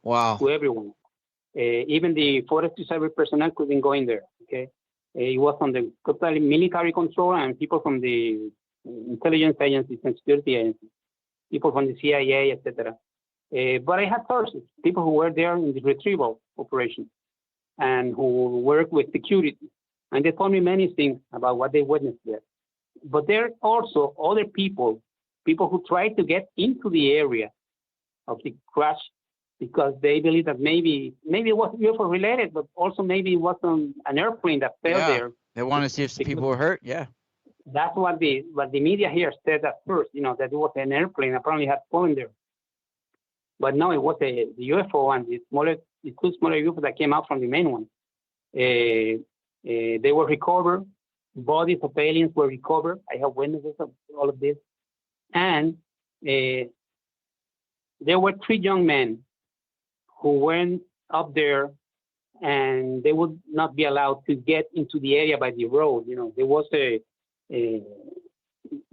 Wow. To everyone. Even the forestry service personnel couldn't go in there, okay? It was on the totally military control and people from the intelligence agencies and security agencies, people from the CIA, etc. But I had sources, people who were there in the retrieval operation and who work with security. And they told me many things about what they witnessed there. But there are also other people who tried to get into the area of the crash because they believe that maybe it was UFO related, but also maybe it was an airplane that fell there. They want to see if people were hurt. Yeah. That's what the media here said at first, that it was an airplane apparently had fallen there. But no, it was the UFO and the two smaller UFO that came out from the main one. They were recovered. Bodies of aliens were recovered. I have witnesses of all of this. And there were three young men who went up there and they would not be allowed to get into the area by the road. There was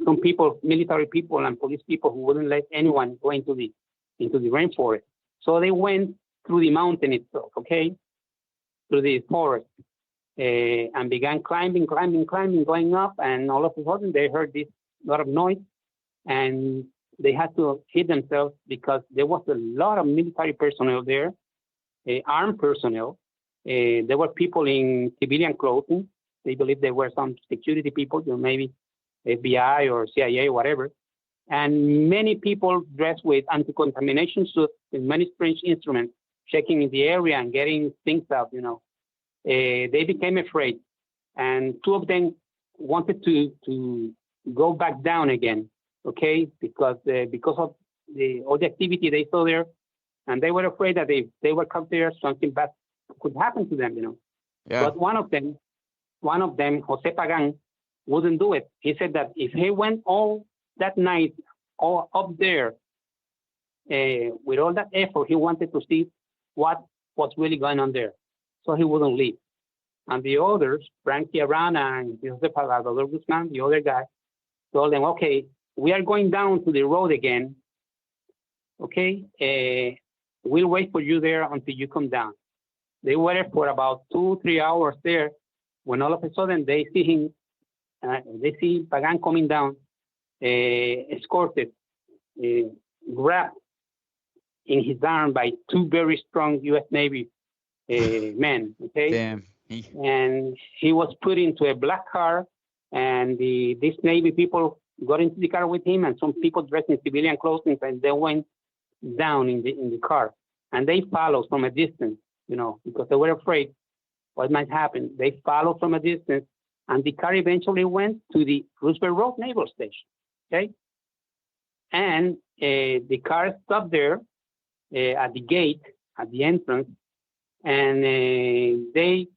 some people, military people and police people who wouldn't let anyone go into the rainforest. So they went through the mountain itself, okay, through the forest, and began climbing, going up. And all of a sudden they heard this lot of noise, and they had to hid themselves because there was a lot of military personnel there, armed personnel. There were people in civilian clothing. They believe there were some security people, maybe FBI or CIA or whatever. And many people dressed with anti-contamination suits with many strange instruments, checking in the area and getting things out, They became afraid. And two of them wanted to go back down again, okay, because of all the activity they saw there. And they were afraid that if they were caught there, something bad could happen to them, Yeah. But one of them, Jose Pagan, wouldn't do it. He said that if he went all that night all up there with all that effort, he wanted to see what was really going on there. So he wouldn't leave. And the others, Frankie Arana and Jose Pagan, Guzman, the other guy, told them, okay, we are going down to the road again. Okay, we'll wait for you there until you come down. They waited for about 2-3 hours there when all of a sudden they see him, they see Pagan coming down, escorted, grabbed in his arm by two very strong U.S. Navy men, okay? Damn. And he was put into a black car, and these Navy people got into the car with him, and some people dressed in civilian clothing, and they went down in the car. And they followed from a distance, because they were afraid what might happen. They followed from a distance, and the car eventually went to the Roosevelt Road Naval Station, okay? And the car stopped there, at the gate, at the entrance, and they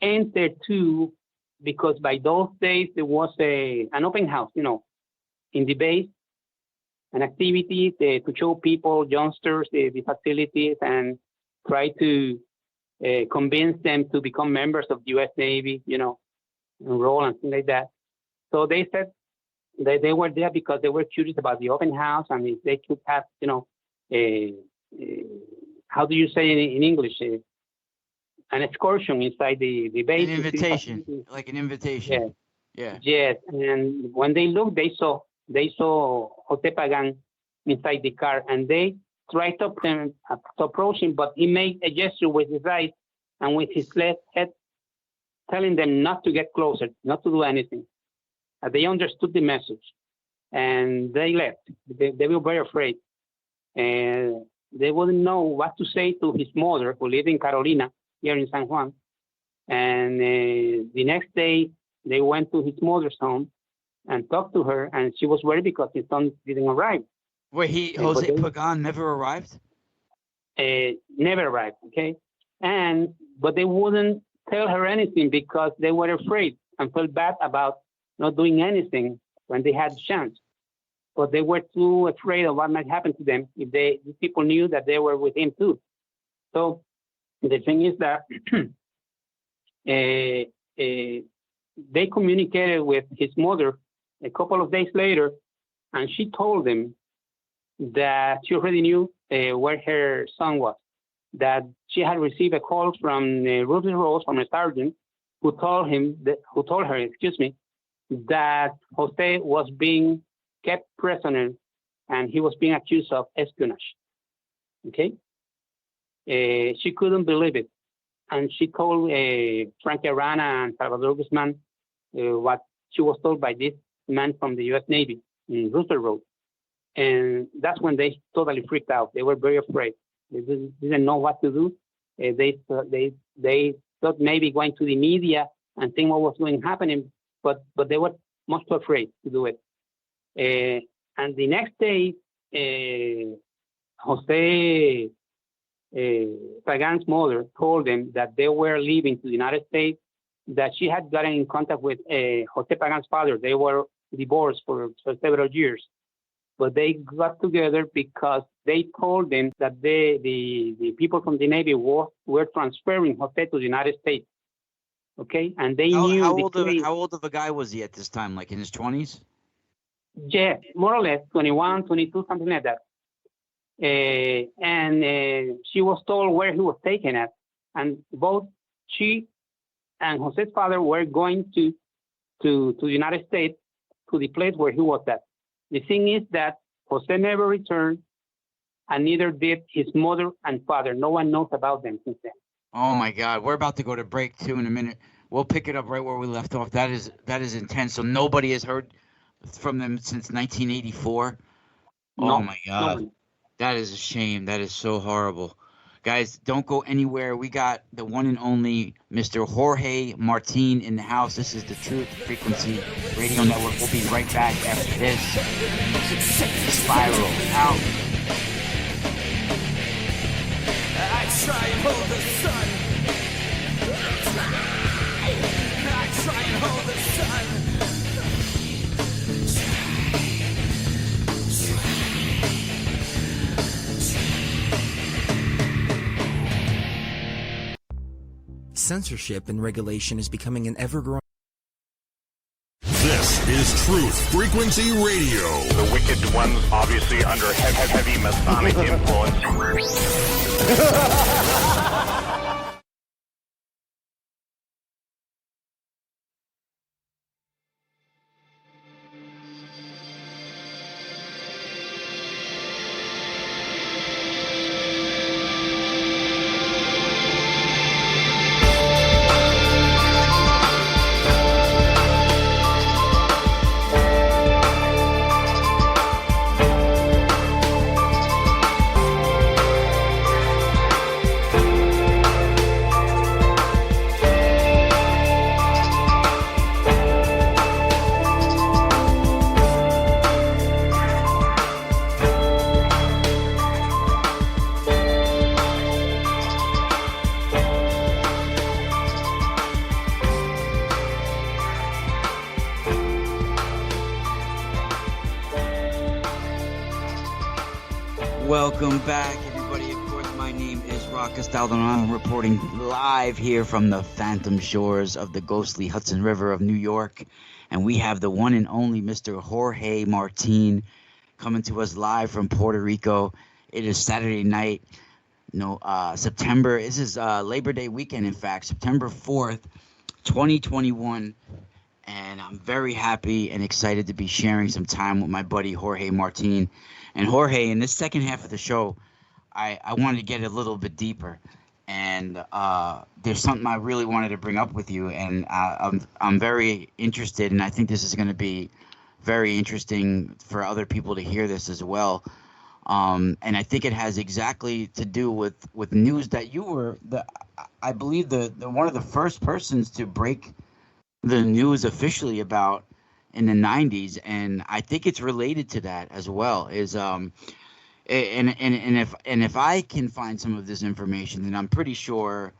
entered too, because by those days there was an open house, in the base, an activity to show people, youngsters, the facilities, and try to convince them to become members of the U.S. Navy, enroll and things like that. So they said that they were there because they were curious about the open house, and if they could have, how do you say in English? An excursion inside the base. An invitation, like an invitation. Yes. Yes, and when they looked, they saw Jose Pagan inside the car, and they tried to approach him, but he made a gesture with his eyes and with his left head, telling them not to get closer, not to do anything. They understood the message, and they left. They were very afraid, and they wouldn't know what to say to his mother, who lived in Carolina, here in San Juan. And the next day, they went to his mother's home and talked to her, and she was worried because his son didn't arrive. Wait, Jose Pagan never arrived? Never arrived, okay? But they wouldn't tell her anything because they were afraid and felt bad about not doing anything when they had the chance. But they were too afraid of what might happen to them if these people knew that they were with him too. So the thing is that they communicated with his mother a couple of days later, and she told them that she already knew where her son was, that she had received a call from Ruby Rose, from a sergeant, who told her, that Jose was being kept prisoner and he was being accused of espionage. Okay? She couldn't believe it. And she told Frank Arana and Salvador Guzman what she was told by this man from the U.S. Navy in Rooster Road. And that's when they totally freaked out. They were very afraid. They didn't know what to do. They thought maybe going to the media and seeing what was going happening, but they were much too afraid to do it. And the next day, Jose Pagan's mother told them that they were leaving to the United States, that she had gotten in contact with Jose Pagan's father. They were divorced for several years, but they got together because they told them that the people from the Navy were transferring Jose to the United States. Okay, and they knew. How old of a guy was he at this time? Like in his 20s? Yeah, more or less, 21, 22, something like that. And she was told where he was taken at, and both she and Jose's father were going to the United States, to the place where he was at. The thing is that Jose never returned, and neither did his mother and father. No one knows about them since then. Oh my God, we're about to go to break too in a minute. We'll pick it up right where we left off. That is intense. So nobody has heard from them since 1984. No, oh my God, nobody. That is a shame. That is so horrible. Guys, don't go anywhere. We got the one and only Mr. Jorge Martin in the house. This is the Truth Frequency Radio Network. We'll be right back after this. Spiral out. I try and hold the sun. I try and hold the sun. Censorship and regulation is becoming an ever-growing. This is Truth Frequency Radio. The wicked ones obviously under heavy Masonic influence. Welcome back, everybody. Of course, my name is Ra Castaldo, and I'm reporting live here from the phantom shores of the ghostly Hudson River of New York. And we have the one and only Mr. Jorge Martin coming to us live from Puerto Rico. It is Saturday night, September. This is Labor Day weekend, in fact, September 4th, 2021. And I'm very happy and excited to be sharing some time with my buddy Jorge Martin. And Jorge, in this second half of the show, I wanted to get a little bit deeper. And there's something I really wanted to bring up with you. And I'm very interested, and I think this is going to be very interesting for other people to hear this as well. And I think it has exactly to do with news that you were, I believe, the one of the first persons to break the news officially about in the 90s, and I think it's related to that as well. Is and if I can find some of this information, then I'm pretty sure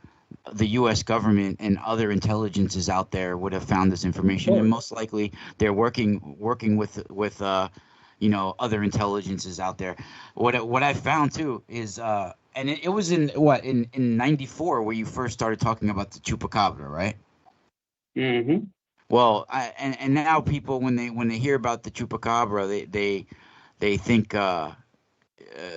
the U.S. government and other intelligences out there would have found this information, and most likely they're working with other intelligences out there. What I found too is and it was in 94 where you first started talking about the Chupacabra, right? Mm-hmm. Well, and now people when they hear about the Chupacabra, they think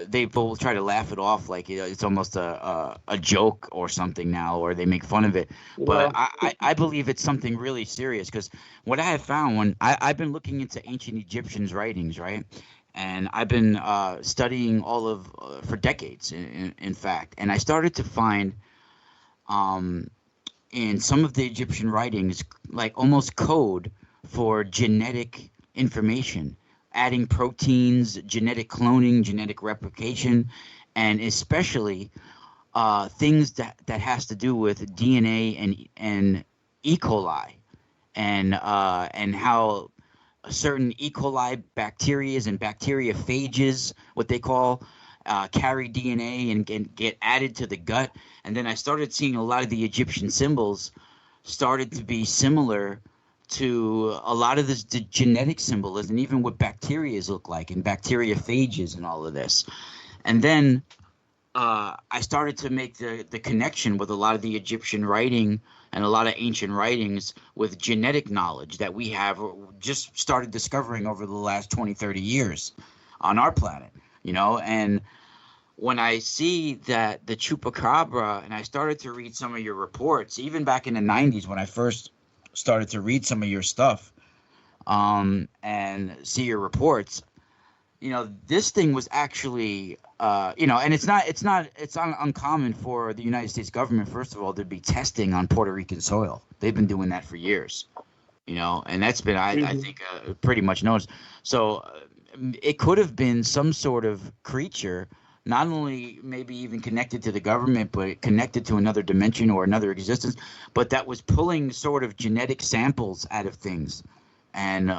they will try to laugh it off like it's almost a joke or something now, or they make fun of it. But I believe it's something really serious, because what I have found when I've been looking into ancient Egyptians' writings, right? And I've been studying for decades, in fact, and I started to find in some of the Egyptian writings, like almost code for genetic information, adding proteins, genetic cloning, genetic replication, and especially things that has to do with DNA and E. coli, and how certain E. coli bacteria and bacteriophages, what they call, carry DNA and get added to the gut. And then I started seeing a lot of the Egyptian symbols started to be similar to a lot of the genetic symbolism, even what bacteria look like, and bacteriophages and all of this. And then I started to make the connection with a lot of the Egyptian writing and a lot of ancient writings with genetic knowledge that we have just started discovering over the last 20, 30 years on our planet, and when I see that the Chupacabra, and I started to read some of your reports, even back in the 90s when I first started to read some of your stuff and see your reports, this thing was actually, and it's uncommon for the United States government, first of all, to be testing on Puerto Rican soil. They've been doing that for years, and that's been, I think, pretty much noticed. So it could have been some sort of creature, not only maybe even connected to the government, but connected to another dimension or another existence, but that was pulling sort of genetic samples out of things, and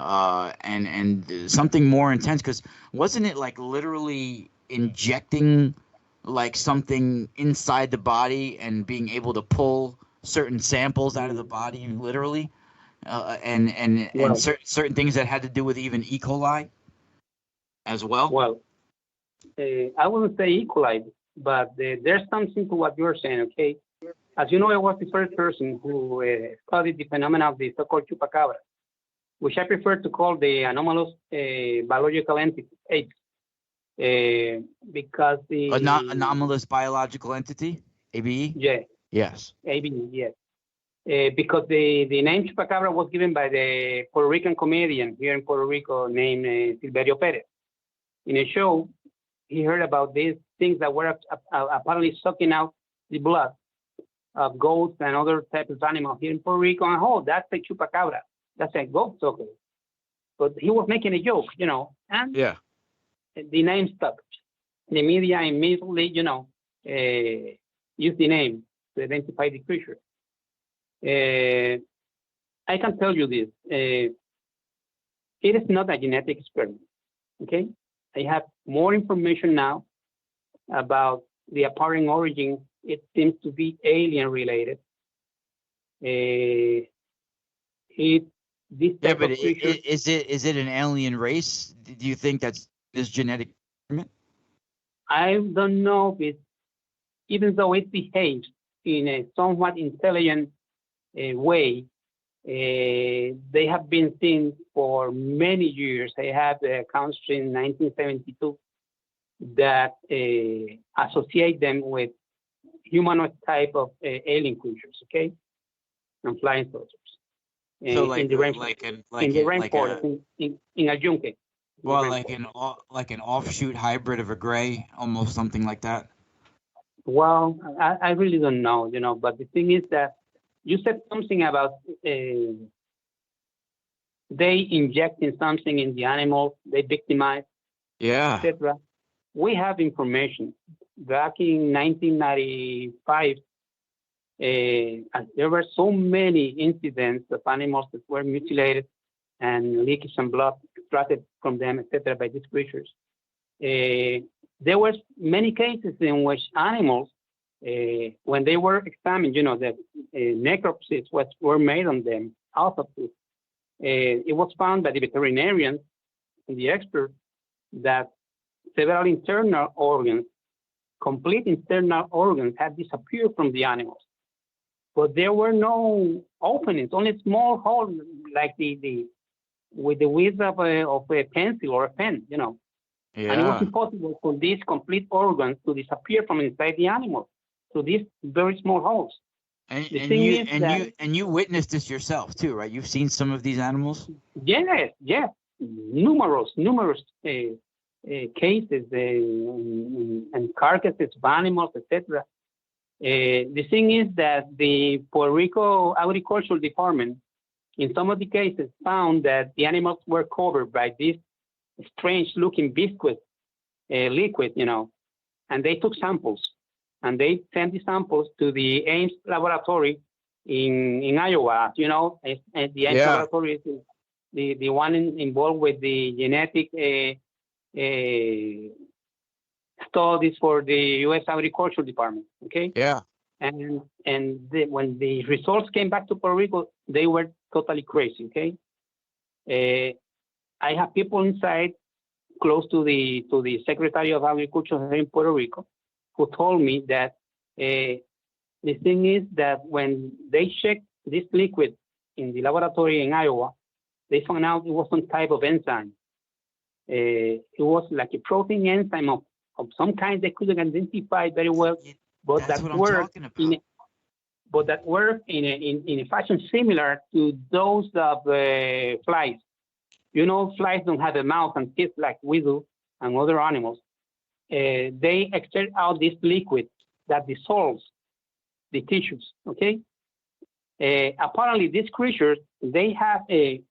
something more intense. Because wasn't it like literally injecting like something inside the body and being able to pull certain samples out of the body, literally, and certain things that had to do with even E. coli as well? Well, I wouldn't say E. coli, but there's something to what you're saying, okay? As you know, I was the first person who studied the phenomena of the so-called Chupacabra, which I prefer to call the anomalous biological entity, because the... Anomalous biological entity, ABE? Yeah. Yes. ABE, yes. Because the name Chupacabra was given by the Puerto Rican comedian here in Puerto Rico named Silverio Perez. In a show, he heard about these things that were apparently sucking out the blood of goats and other types of animals here in Puerto Rico. And that's a Chupacabra. That's a goat sucker. But he was making a joke, and the name stuck. The media immediately, used the name to identify the creature. I can tell you this. It is not a genetic experiment, okay? I have more information now about the apparent origin. It seems to be alien related. Is it an alien race? Do you think that's this genetic experiment? I don't know if even though it behaves in a somewhat intelligent way, they have been seen for many years. I have accounts in 1972 that associate them with humanoid type of alien creatures, okay, and flying saucers. So In the rainforest, in a Yunque. Well, like an offshoot hybrid of a gray, almost something like that. Well, I really don't know, but the thing is that you said something about they injecting something in the animal, they victimize, Yeah. etc. We have information. Back in 1995, there were so many incidents of animals that were mutilated and leakage and blood extracted from them, etc., by these creatures. There were many cases in which animals, when they were examined, the necropsies were made on them, autopsies. It was found by the veterinarians and the experts that several internal organs, complete internal organs, had disappeared from the animals. But there were no openings, only small holes, like with the width of a pencil or a pen, Yeah. And it was impossible for these complete organs to disappear from inside the animal through these very small holes. And you witnessed this yourself too, right? You've seen some of these animals. Yes, numerous cases and carcasses of animals, etc. The thing is that the Puerto Rico Agricultural Department, in some of the cases, found that the animals were covered by this strange-looking viscous liquid, and they took samples, and they sent the samples to the Ames laboratory in Iowa. And the Ames laboratory is the one involved with the genetic studies for the U.S. Agricultural Department. Okay. Yeah. And when the results came back to Puerto Rico, they were totally crazy. Okay. I have people inside, close to the Secretary of Agriculture here in Puerto Rico, who told me that the thing is that when they checked this liquid in the laboratory in Iowa, they found out it was some type of enzyme. It was like a protein enzyme of some kind they couldn't identify very well, but that worked in a fashion similar to those of flies. Flies don't have a mouth and teeth like we do and other animals. They exert out this liquid that dissolves the tissues, okay? Apparently, these creatures, they have a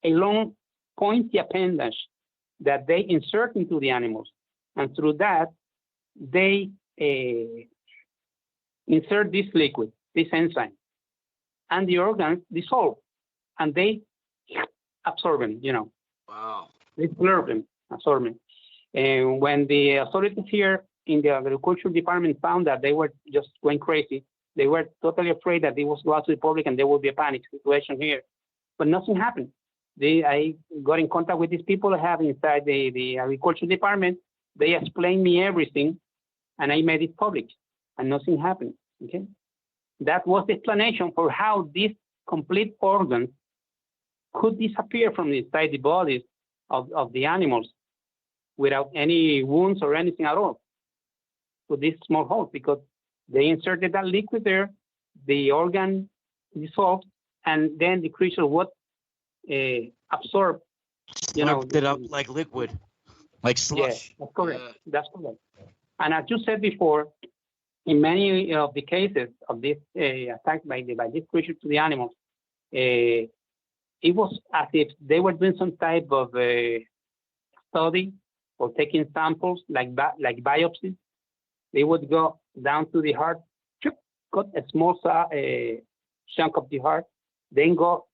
long pointy appendage that they insert into the animals. And through that, they insert this liquid, this enzyme, and the organs dissolve, and they absorb them, Wow. They blur them, absorb them. And when the authorities here in the agricultural department found that, they were just going crazy. They were totally afraid that it was go out to the public and there would be a panic situation here. But nothing happened. I got in contact with these people I have inside the agricultural department. They explained me everything, and I made it public, and nothing happened. Okay, that was the explanation for how these complete organs could disappear from inside the bodies of the animals without any wounds or anything at all, with these small holes, because they inserted that liquid there, the organ dissolved, and then the creature would absorb, Slurped it up like liquid, like slush. Yes, that's correct. That's correct. And as you said before, in many of the cases of this attack by this creature to the animals, it was as if they were doing some type of study or taking samples like biopsies. They would go down to the heart, cut a small chunk of the heart, then go.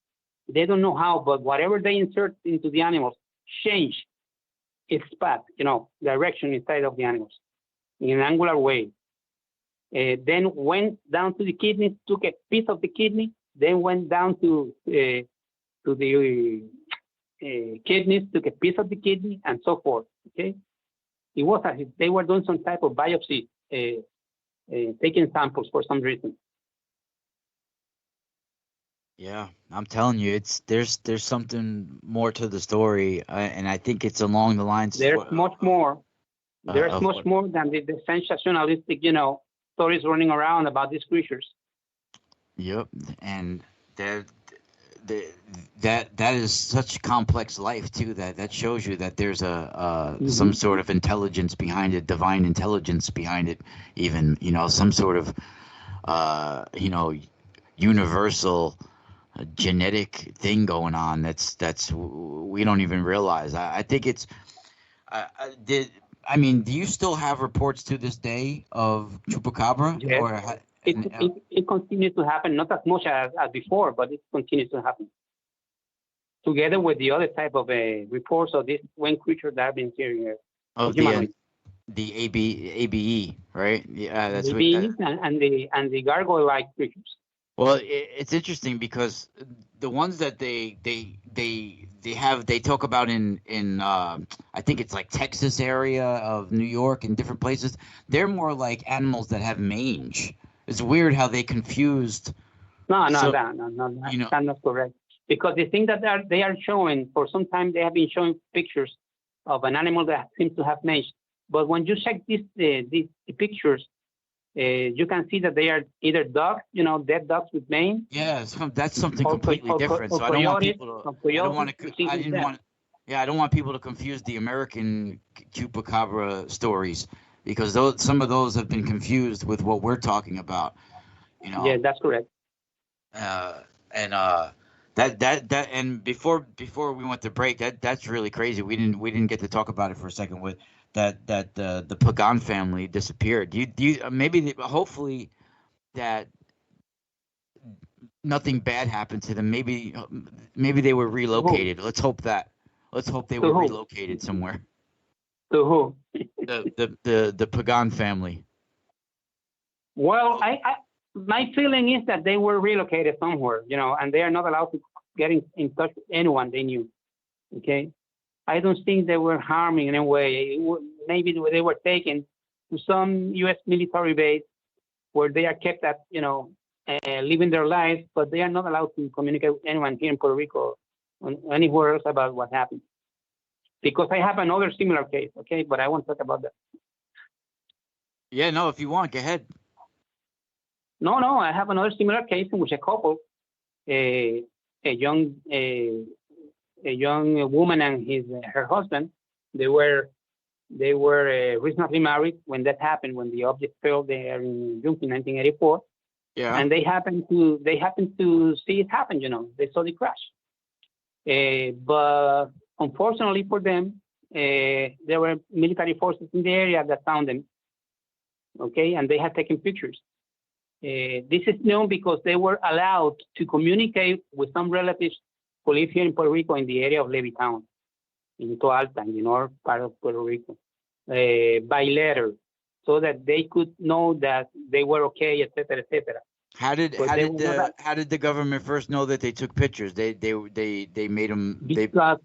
They don't know how, but whatever they insert into the animals change its path, direction inside of the animals in an angular way. Then went down to the kidney, took a piece of the kidney, then went down to the kidneys, took a piece of the kidney, and so forth. Okay, It was as if they were doing some type of biopsy, taking samples for some reason. Yeah, I'm telling you, there's something more to the story, and I think it's along the lines. There's much more. There's of much what- more than the sensationalistic, stories running around about these creatures. Yep, and that is such complex life too. That shows you that there's some sort of intelligence behind it, divine intelligence behind it, even some sort of universal genetic thing going on. That's we don't even realize. I think it's. Do you still have reports to this day of Chupacabra? Yes. Or It continues to happen, not as much as before, but it continues to happen. Together with the other type of reports of this one creature that I've been hearing. of the ABE, right? Yeah, that's what. And the gargoyle-like creatures. Well, it's interesting because the ones that they talk about in I think it's like Texas area of New York and different places. They're more like animals that have mange. It's weird how they confused. No, that's not correct. Because the thing that they are showing, for some time they have been showing pictures of an animal that seems to have mange. But when you check these pictures, you can see that they are either dogs, dead dogs with mange. Yeah, that's something completely different. Or so I don't want people to. I don't want people to confuse the American Chupacabra stories because some of those have been confused with what we're talking about. Yeah, that's correct. And before we went to break, that's really crazy. We didn't get to talk about it for a second with that the Pagan family disappeared. Do you hopefully that nothing bad happened to them. Maybe they were relocated. Let's hope that. Let's hope they were relocated somewhere. To who? The Pagan family. Well, my feeling is that they were relocated somewhere, and they are not allowed to get in touch with anyone they knew. Okay, I don't think they were harming in any way. Maybe they were taken to some U.S. military base where they are kept at, living their lives, but they are not allowed to communicate with anyone here in Puerto Rico or anywhere else about what happened. Because I have another similar case, okay, but I won't talk about that. Yeah, no, if you want, go ahead. No, I have another similar case in which a couple, a young woman and her husband, they were recently married when that happened, when the object fell there in Yunque in 1984. Yeah. And they happened to see it happen. They saw the crash. But unfortunately for them, there were military forces in the area that found them. Okay, and they had taken pictures. This is known because they were allowed to communicate with some relatives who live here in Puerto Rico in the area of Levittown, in Toalta, in the north part of Puerto Rico, by letter, so that they could know that they were okay, etc., etc. How did the government first know that they took pictures? They made them because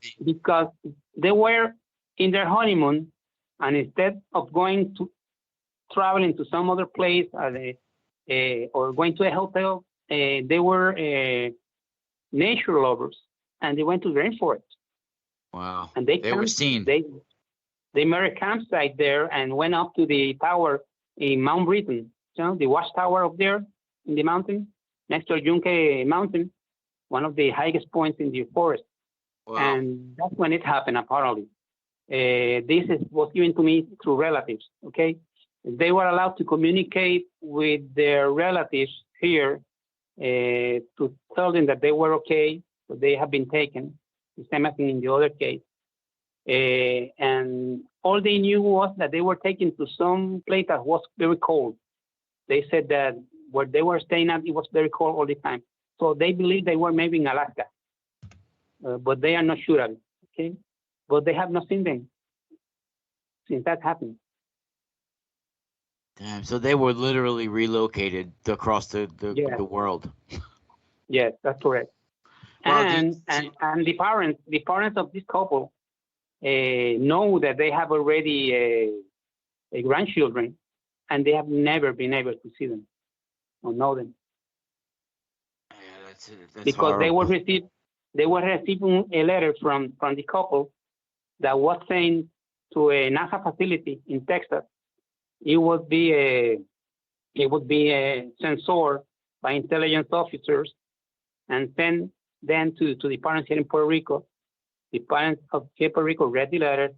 they were in their honeymoon, and instead of traveling to some other place or going to a hotel, they were nature lovers, and they went to the rainforest. Wow! And they were seen. They made a campsite there and went up to the tower in Mount Britain, the watchtower up there in the mountain, next to Yunque Mountain, one of the highest points in the forest. Wow. And that's when it happened, apparently. This was given to me through relatives, okay? They were allowed to communicate with their relatives here to tell them that they were okay, that they have been taken, the same as in the other case. And all they knew was that they were taken to some place that was very cold. They said that where they were staying at, it was very cold all the time. So they believe they were maybe in Alaska, but they are not sure of it, okay? But they have not seen them since that happened. Damn, so they were literally relocated across the world. Yes, that's correct. Well, and the parents of this couple, know that they have already a grandchildren, and they have never been able to see them or know them. Yeah, that's Because horrible. they were receiving a letter from the couple that was sent to a NASA facility in Texas. It would be a censor by intelligence officers and sent then to the parents here in Puerto Rico. The parents of Puerto Rico read the letters,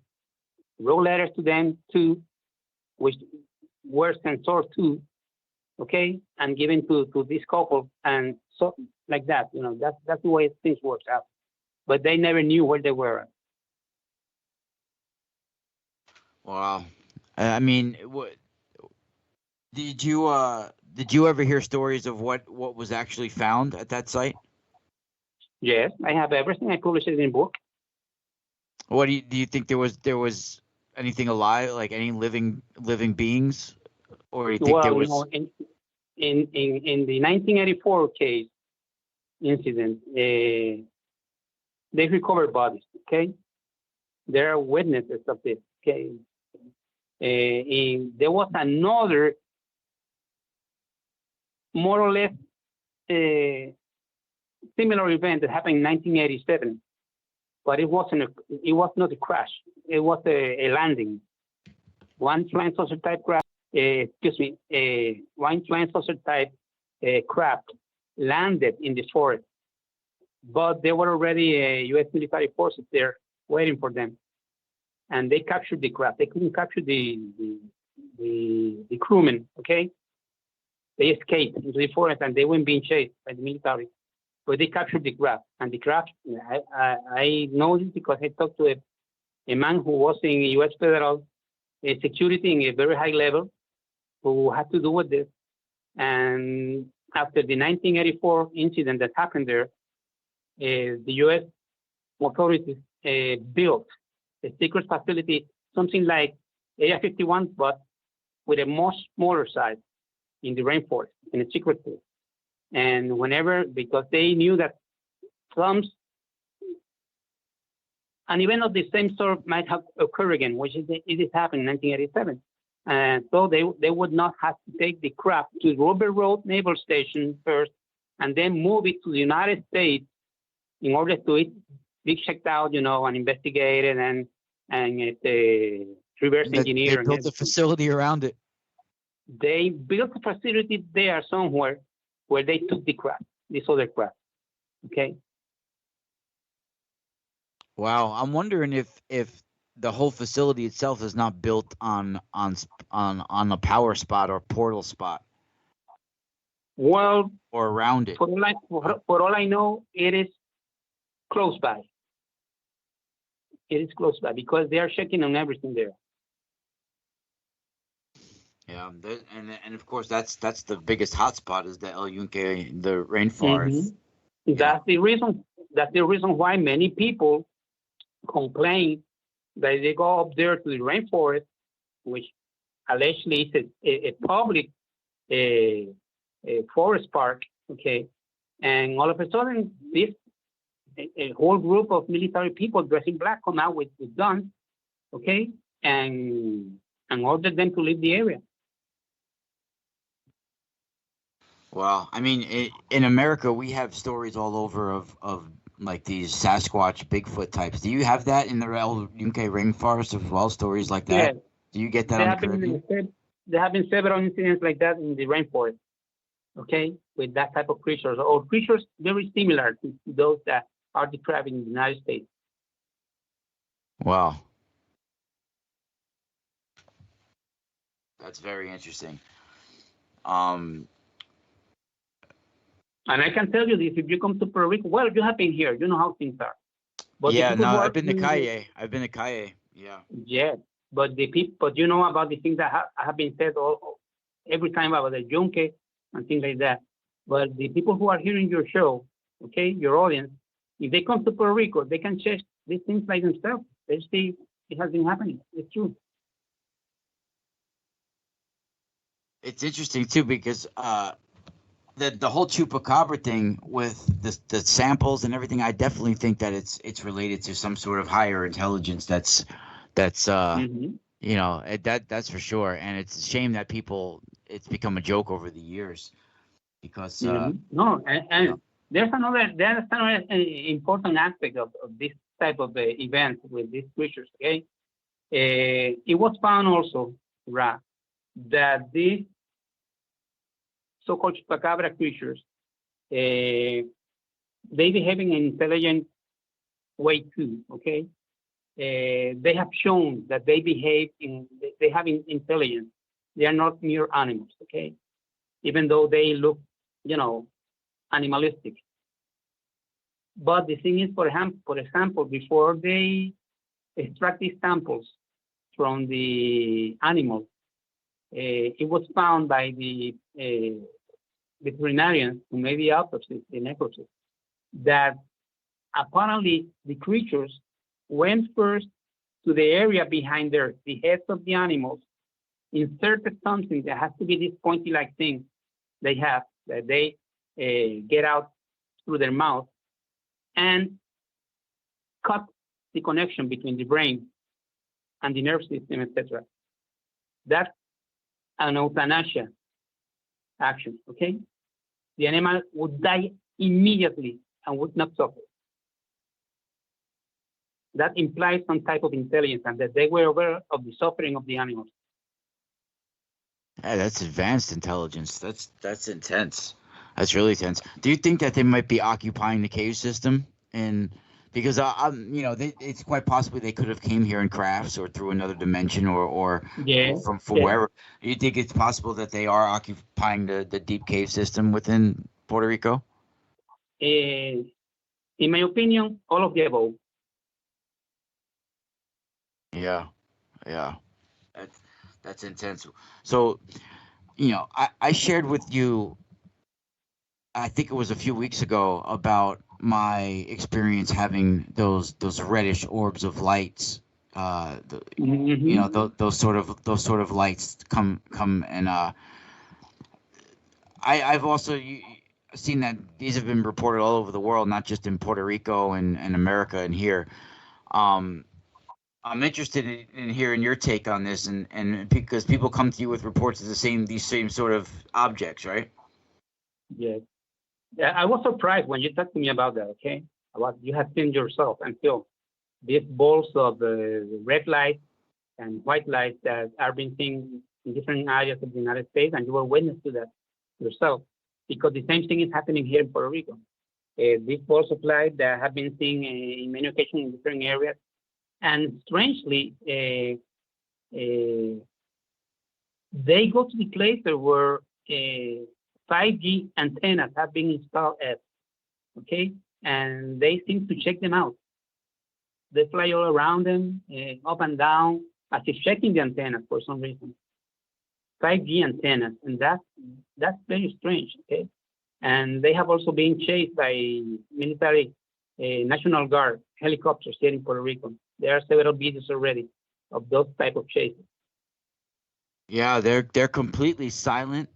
wrote letters to them too, which were censored too, okay, and given to this couple, and so like that, that's the way things work out. But they never knew where they were. Wow. I mean, what did you ever hear stories of what was actually found at that site? Yes, I have everything. I published it in a book. What do you think there was anything alive, like any living beings, or do you think there was? In the 1984 case incident, they recovered bodies. Okay, there are witnesses of this. Okay, there was another, more or less, similar event that happened in 1987, but it was not a crash. It was a landing. One flying saucer type craft. One flying saucer type craft landed in the forest, but there were already U.S. military forces there waiting for them, and they captured the craft. They couldn't capture the crewmen. Okay, they escaped into the forest and they weren't being chased by the military, but they captured the craft. And the craft, I know this because I talked to a man who was in U.S. federal security in a very high level, who had to do with this. And after the 1984 incident that happened there, the U.S. authorities built a secret facility, something like Area 51, but with a much smaller size in the rainforest, in a secret place. And because they knew that an event of the same sort might have occurred again, which it happened in 1987. And so they would not have to take the craft to Robert Road Naval Station first, and then move it to the United States in order to be checked out, and investigated and reverse engineered. They built a facility around it. They built a facility there somewhere where they took the craft, this other craft. Okay. Wow, I'm wondering if the whole facility itself is not built on a power spot or portal spot. Well, or around it. For all I know, it is close by. It is close by because they are checking on everything there. Yeah, and of course that's the biggest hotspot is the El Yunque, the rainforest. Mm-hmm. That's the reason. That's the reason why many people complain that they go up there to the rainforest, which allegedly is a public a forest park. Okay, and all of a sudden a whole group of military people dressed in black come out with guns. Okay, and order them to leave the area. Well, I mean, in America, we have stories all over of like these Sasquatch, Bigfoot types. Do you have that in the El Yunque rainforest as well? Stories like that? Yes. Do you get that on the Caribbean? There have been several incidents like that in the rainforest. Okay, with that type of creatures or creatures very similar to those that are described in the United States. Wow, that's very interesting. And I can tell you this: if you come to Puerto Rico, well, you have been here, you know how things are. But yeah, no, I've been to Calle. Yeah. Yeah, but you know about the things that have been said every time about the Yunque and things like that. But the people who are hearing your show, okay, your audience, if they come to Puerto Rico, they can check these things by themselves. They see it has been happening. It's true. It's interesting too because the whole Chupacabra thing with the samples and everything, I definitely think that it's related to some sort of higher intelligence that's you know, that's for sure. And it's a shame that it's become a joke over the years because No, and there's another important aspect of this type of event with these creatures. Okay, it was found also, Ra, that these so-called Chupacabra creatures, they behave in an intelligent way too. Okay, they have shown that they have intelligence. They are not mere animals. Okay, even though they look, animalistic. But the thing is, for example, before they extract these samples from the animals, it was found by the veterinarians who made the autopsy, the necropsy, that apparently the creatures went first to the area behind the heads of the animals, inserted something that has to be this pointy-like thing they have, that they get out through their mouth, and cut the connection between the brain and the nerve system, etc. That's an euthanasia action, okay? The animal would die immediately and would not suffer. That implies some type of intelligence and that they were aware of the suffering of the animals. Yeah, that's advanced intelligence. That's intense. That's really intense. Do you think that they might be occupying the cave system? And because it's quite possibly they could have came here in crafts or through another dimension or from wherever. Do you think it's possible that they are occupying the deep cave system within Puerto Rico? In my opinion, all of the above. Yeah. That's intense. So, I shared with you, I think it was a few weeks ago, about my experience having those reddish orbs of lights. Those sort of lights come and I've also seen that these have been reported all over the world, not just in Puerto Rico and America and here. I'm interested in hearing your take on this, and because people come to you with reports of these same sort of objects, right? Yes. Yeah, I was surprised when you talked to me about that. Okay, about you have seen yourself until these balls of red light and white light that are being seen in different areas of the United States, and you were witness to that yourself, because the same thing is happening here in Puerto Rico. These balls of light that have been seen in many occasions in different areas. And strangely, they go to the places where 5G antennas have been installed at, okay? And they seem to check them out. They fly all around them, up and down, as if checking the antennas for some reason. 5G antennas, and that's very strange, okay? And they have also been chased by military National Guard helicopters here in Puerto Rico. There are several videos already of those type of chases. Yeah, they're completely silent,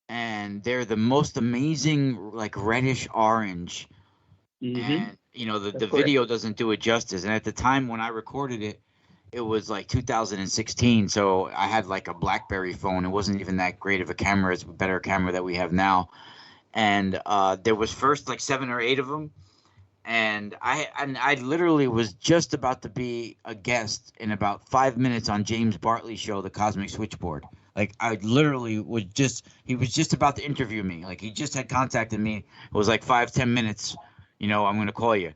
and they're the most amazing, like reddish orange. And the video doesn't do it justice. And at the time when I recorded it, it was like 2016, so I had like a BlackBerry phone. It wasn't even that great of a camera. It's a better camera that we have now. And there was first like 7 or 8 of them. And I literally was just about to be a guest in about 5 minutes on James Bartley's show, The Cosmic Switchboard. Like I literally he was just about to interview me. Like he just had contacted me. It was like 5-10 minutes, I'm going to call you.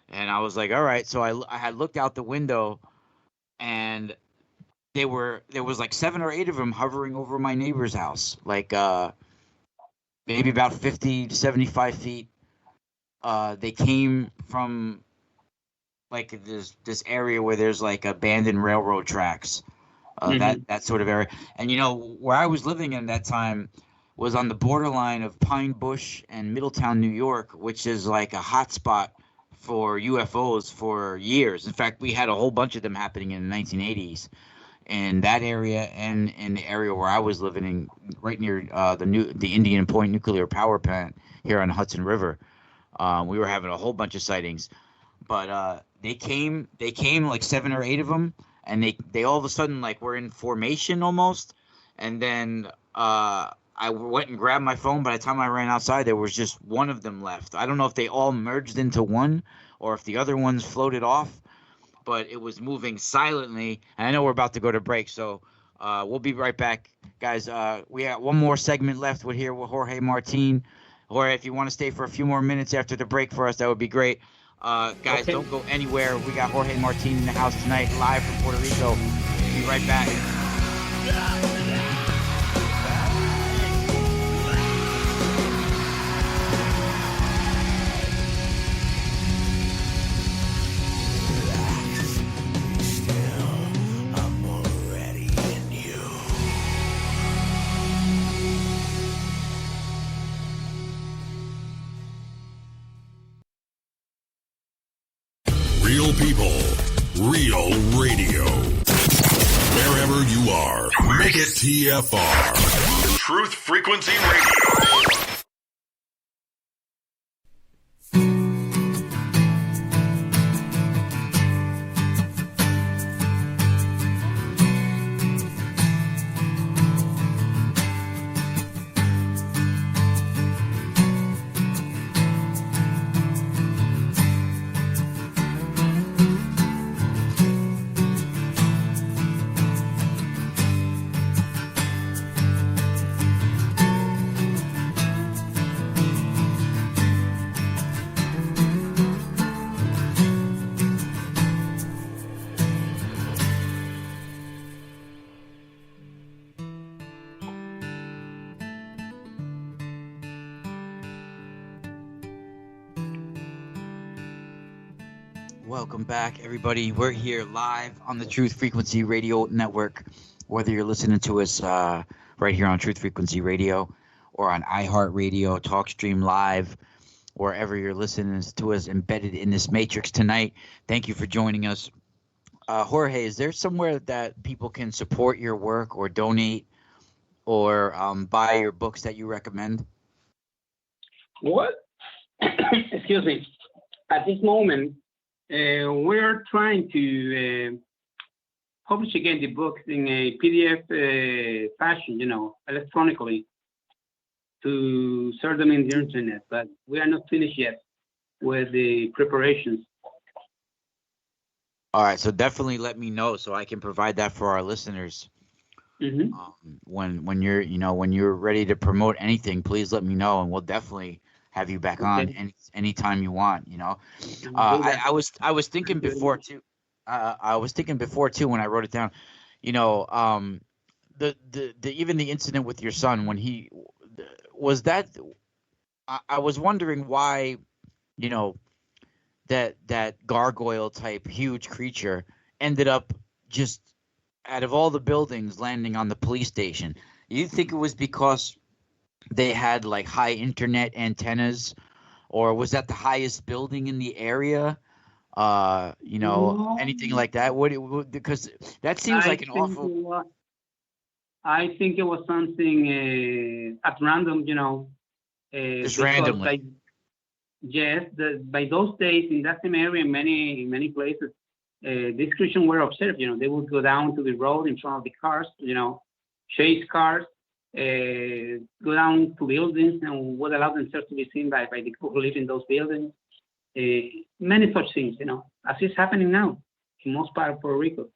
And I was like, all right. So I had looked out the window, and there was like 7 or 8 of them hovering over my neighbor's house, like maybe about 50 to 75 feet. They came from like this area where there's like abandoned railroad tracks, that sort of area. And where I was living in that time was on the borderline of Pine Bush and Middletown, New York, which is like a hot spot for UFOs for years. In fact, we had a whole bunch of them happening in the 1980s. in that area and in the area where I was living in, right near the Indian Point nuclear power plant here on the Hudson River. We were having a whole bunch of sightings, but they came like 7 or 8 of them, and they all of a sudden like were in formation almost, and then I went and grabbed my phone. By the time I ran outside, there was just one of them left. I don't know if they all merged into one or if the other ones floated off, but it was moving silently. And I know we're about to go to break, so we'll be right back, guys. We got one more segment left with Jorge Martin. Jorge, if you want to stay for a few more minutes after the break for us, that would be great. Guys, Okay. Don't go anywhere. We got Jorge Martin in the house tonight, live from Puerto Rico. Be right back. Real people, real radio. Wherever you are, make it TFR. Truth Frequency Radio. Welcome back, everybody. We're here live on the Truth Frequency Radio Network. Whether you're listening to us right here on Truth Frequency Radio or on iHeartRadio, TalkStream Live, wherever you're listening to us embedded in this matrix tonight, thank you for joining us. Jorge, is there somewhere that people can support your work or donate or buy your books that you recommend? What? Excuse me. At this moment, we're trying to publish again the books in a PDF fashion, electronically, to serve them in the internet. But we are not finished yet with the preparations. All right, so definitely let me know so I can provide that for our listeners. Mm-hmm. When you're ready to promote anything, please let me know, and we'll definitely have you back on anytime you want. I was thinking before too. I was thinking before too when I wrote it down. The even the incident with your son when he was that. I was wondering why, that gargoyle type huge creature ended up just out of all the buildings landing on the police station. You think it was because they had like high internet antennas, or was that the highest building in the area? Anything like that? Because that seems like an awful. I think it was something at random, Just randomly. Yes, by those days in that same area, in many places, these creatures were observed. They would go down to the road in front of the cars, chase cars, go down to buildings, and would allow themselves to be seen by the people who live in those buildings. Many such things, as is happening now in most part of Puerto Rico.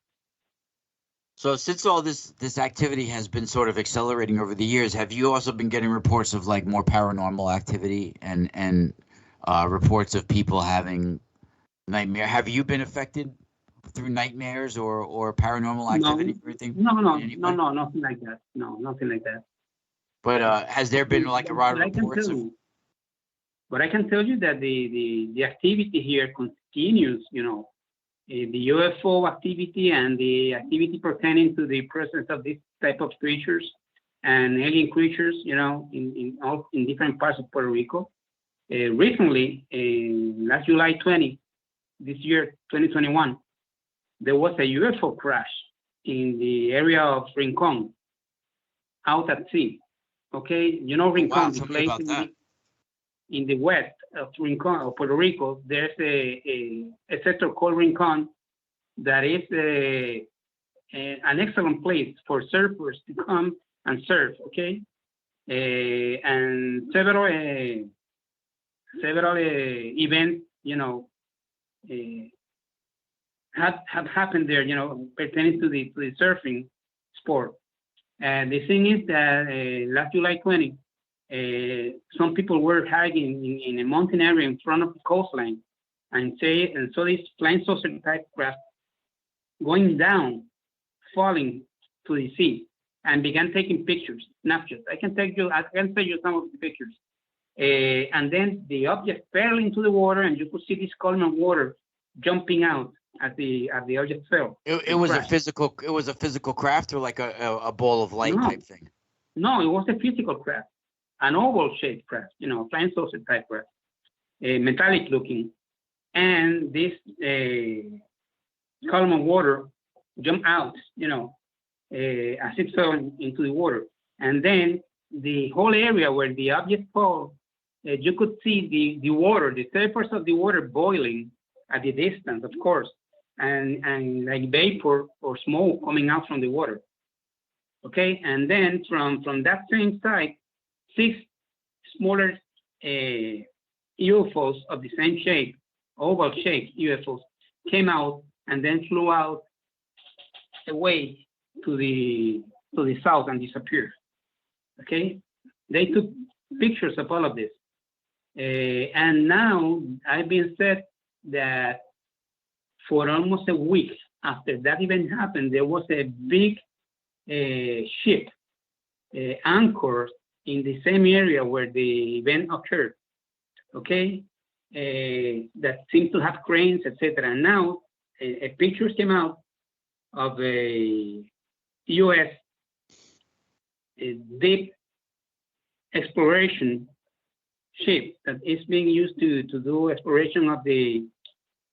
So since all this activity has been sort of accelerating over the years, have you also been getting reports of like more paranormal activity and reports of people having nightmare? Have you been affected through nightmares or paranormal activity or anything? No, nothing like that. No, nothing like that. But has there been like a lot of reports of? But I can tell you that the activity here continues, the UFO activity and the activity pertaining to the presence of this type of creatures and alien creatures, in different parts of Puerto Rico. Recently, last July 20, this year, 2021, there was a UFO crash in the area of Rincon, out at sea. Okay, you know Rincon, Wow, the tell me place about that. in the west of Rincon, of Puerto Rico. There's a sector called Rincon that is an excellent place for surfers to come and surf. Okay, and several events, have happened there, pertaining to the surfing sport. And the thing is that last July 20, some people were hiking in a mountain area in front of the coastline, and saw this flying saucer type craft going down, falling to the sea, and began taking pictures, snapshots. I can tell you some of the pictures. And then the object fell into the water, and you could see this column of water jumping out as the object fell. It was a physical craft, or like a ball of light type thing? No, it was a physical craft, an oval-shaped craft, flying saucer type craft, metallic looking. And this column of water jumped out, as it fell into the water. And then the whole area where the object fell, you could see the water, the surface of the water boiling at the distance, of course, and like vapor or smoke coming out from the water. Okay, and then from that same side, 6 smaller UFOs of the same shape, oval-shaped UFOs, came out and then flew out away to the south and disappeared. Okay, they took pictures of all of this, and now I've been said that for almost a week after that event happened, there was a big ship anchored in the same area where the event occurred. Okay, that seemed to have cranes, etc. And now a picture came out of a U.S. deep exploration ship that is being used to do exploration of the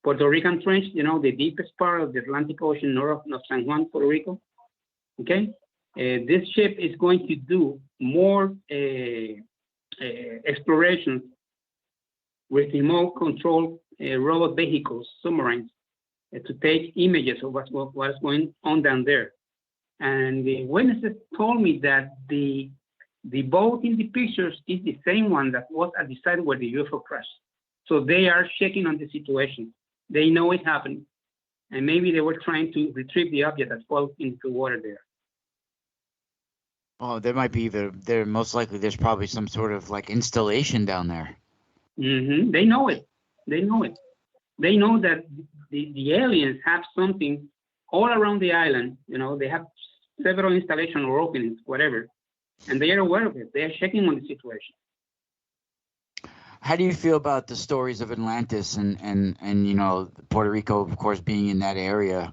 Puerto Rican Trench, the deepest part of the Atlantic Ocean north of San Juan, Puerto Rico. Okay, this ship is going to do more explorations with remote control robot vehicles, submarines, to take images of what's going on down there. And the witnesses told me that the boat in the pictures is the same one that was at the site where the UFO crashed. So they are checking on the situation. They know it happened, and maybe they were trying to retrieve the object that fell into the water there. Oh, there might be there most likely there's probably some sort of like installation down there. Mm-hmm. They know it. They know that the aliens have something all around the island. They have several installations or openings, whatever, and they are aware of it. They are checking on the situation. How do you feel about the stories of Atlantis and Puerto Rico, of course, being in that area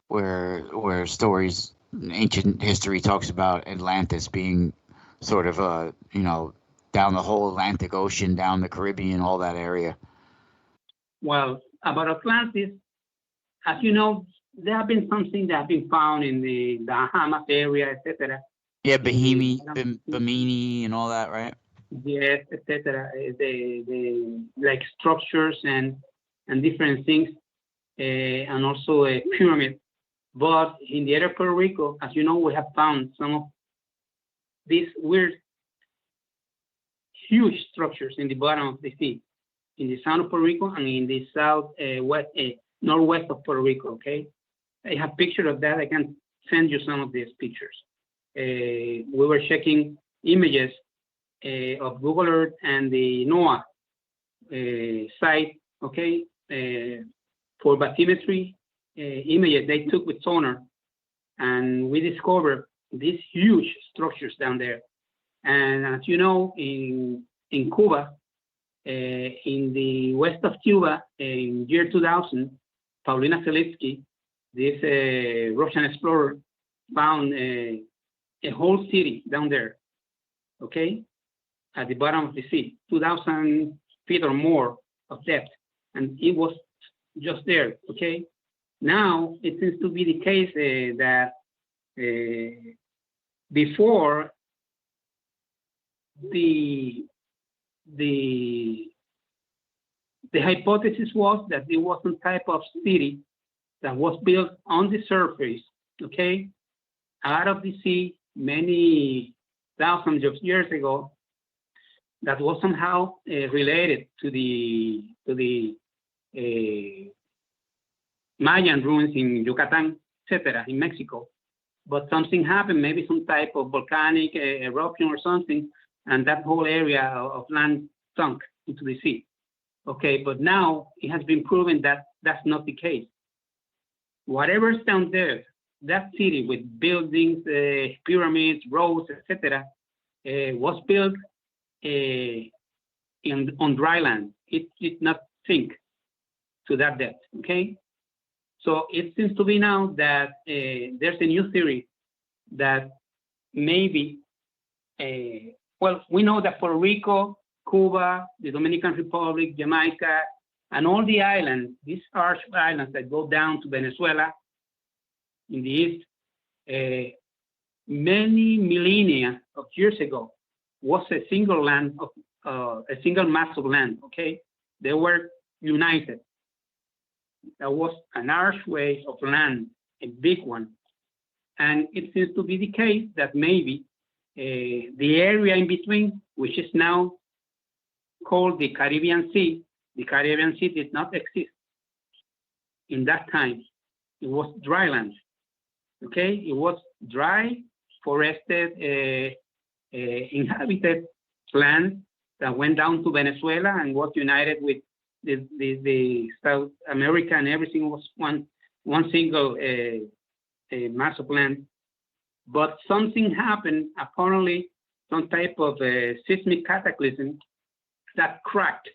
where stories, ancient history talks about Atlantis being sort of down the whole Atlantic Ocean, down the Caribbean, all that area? Well, about Atlantis, as you know, there have been some things that have been found in the Bahamas area, etc. Yeah, Bimini and all that, right? Yes, etc. The like structures and different things, and also a pyramid. But in the area of Puerto Rico, as you know, we have found some of these weird, huge structures in the bottom of the sea, in the south of Puerto Rico and in the northwest of Puerto Rico. Okay, I have pictures of that. I can send you some of these pictures. We were checking images of Google Earth and the NOAA site, okay, for bathymetry images they took with sonar, and we discovered these huge structures down there. And as you know, in Cuba, in the west of Cuba, in year 2000, Paulina Selitsky, this Russian explorer, found a whole city down there, okay, at the bottom of the sea, 2,000 feet or more of depth, and it was just there, okay? Now, it seems to be the case that Before the hypothesis was that it was some type of city that was built on the surface, okay, out of the sea many thousands of years ago, that was somehow related to the Mayan ruins in Yucatan, etc., in Mexico. But something happened, maybe some type of volcanic eruption or something, and that whole area of land sunk into the sea. Okay, but now it has been proven that that's not the case. Whatever's down there, that city with buildings, pyramids, roads, etc., was built on dry land. It did not sink to that depth, okay? So it seems to be now that there's a new theory that maybe, well, we know that Puerto Rico, Cuba, the Dominican Republic, Jamaica, and all the islands, these arch islands that go down to Venezuela in the east, many millennia of years ago, was a single land of a single mass of land. Okay, they were united. That was an archway of land, a big one, and it seems to be the case that maybe the area in between, which is now called the Caribbean Sea. The Caribbean Sea did not exist in that time. It was dry land. Okay, it was dry, forested, inhabited land that went down to Venezuela and was united with the South America, and everything was one single mass of land. But something happened, apparently some type of seismic cataclysm that cracked,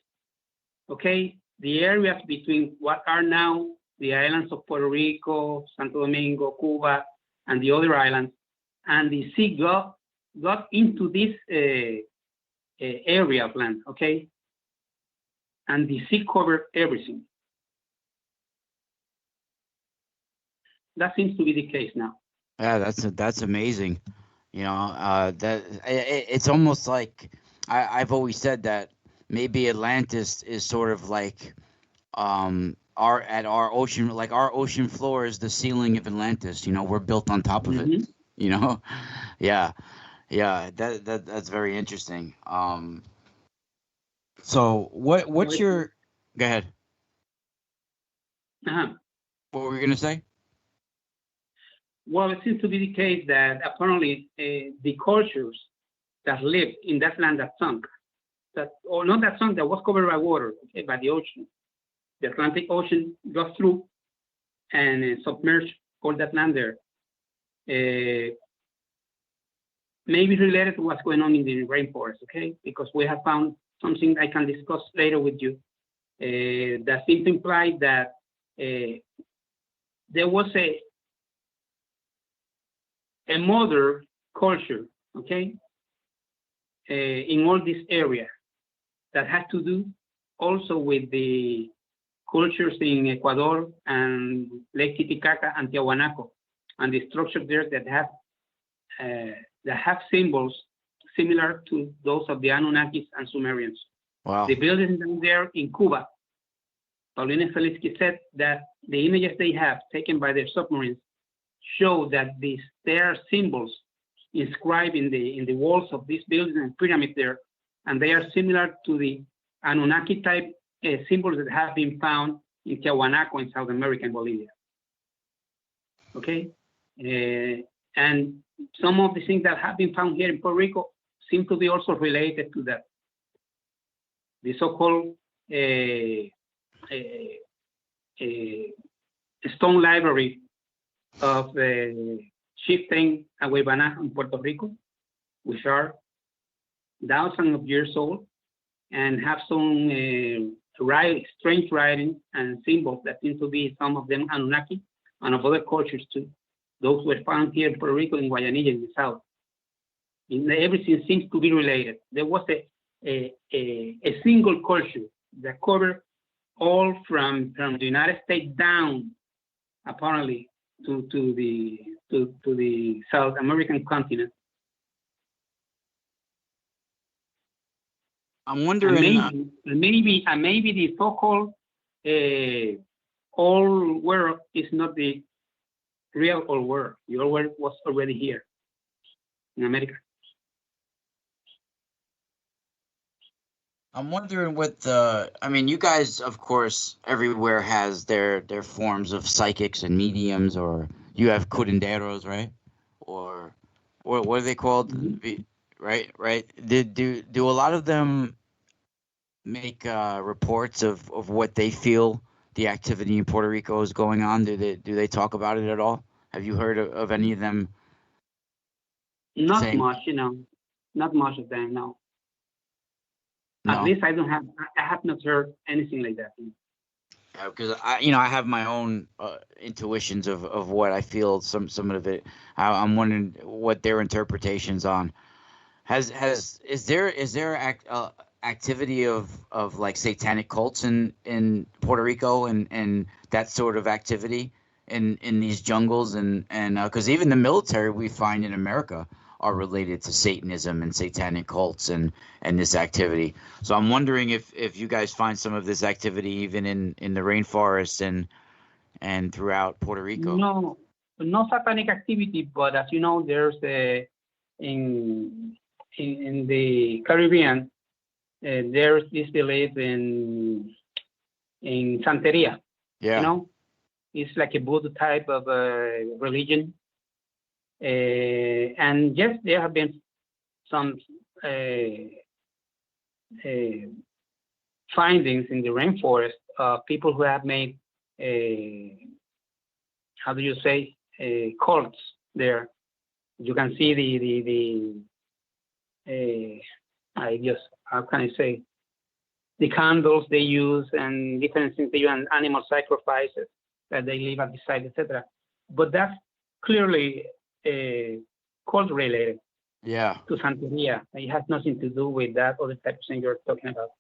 okay, the areas between what are now the islands of Puerto Rico, Santo Domingo, Cuba, and the other islands, and the sea got into this area of land, okay, and the sea covered everything. That seems to be the case now. Yeah, that's amazing. You know, that it's almost like I've always said that maybe Atlantis is sort of like our ocean, like our ocean floor is the ceiling of Atlantis. You know, we're built on top of it. You know, yeah, that's very interesting. So what's your? Go ahead. What were you gonna say? Well, it seems to be the case that apparently the cultures that lived in that land that sunk, that was covered by water, okay, by the ocean. The Atlantic Ocean got through and submerged all that land there. Maybe related to what's going on in the rainforest, okay? Because we have found something I can discuss later with you that seems to imply that there was a mother culture, okay, in all this area that had to do also with the cultures in Ecuador and Lake Titicaca and Tiahuanaco, and the structures there that have symbols similar to those of the Anunnakis and Sumerians. Wow. The buildings down there in Cuba, Paulina Felitsky said that the images they have taken by their submarines show that there are symbols inscribed in the walls of these buildings and pyramids there, and they are similar to the Anunnaki type symbols that have been found in Tiahuanaco in South America and Bolivia. Okay, and some of the things that have been found here in Puerto Rico seem to be also related to that. The so-called stone library of the Chieftain Agüeybana in Puerto Rico, which are thousands of years old and have some strange writing and symbols that seem to be some of them Anunnaki and of other cultures too. Those were found here in Puerto Rico, in Guayanilla, in the south. Everything seems to be related. There was a single culture that covered all from the United States down, apparently, to the South American continent. I'm wondering. And maybe the so-called old world is not the real old world. The old world was already here in America. I'm wondering what the. I mean, you guys, of course, everywhere has their forms of psychics and mediums, or you have curanderos, right? Or what are they called? Mm-hmm. Right. Do a lot of them make reports of what they feel the activity in Puerto Rico is going on? Do they talk about it at all? Have you heard of any of them Not saying much, not much of them. No. At no? least I have not heard anything like that. Because I have my own intuitions of what I feel. Some of it, I'm wondering what their interpretations on. Is there activity of like satanic cults in Puerto Rico and that sort of activity in these jungles and because even the military we find in America are related to Satanism and satanic cults and this activity. So I'm wondering if you guys find some of this activity even in the rainforest and throughout Puerto Rico. No satanic activity, but as you know, there's in the Caribbean, there's this belief in Santeria. Yeah. It's like a voodoo type of religion. And yes, there have been some findings in the rainforest of people who have made, how do you say, cults there. You can see how can I say, the candles they use and different things they use and animal sacrifices that they leave at the side, etc. But that's clearly cult related. Yeah. To Santeria. It has nothing to do with that other type of thing you're talking about.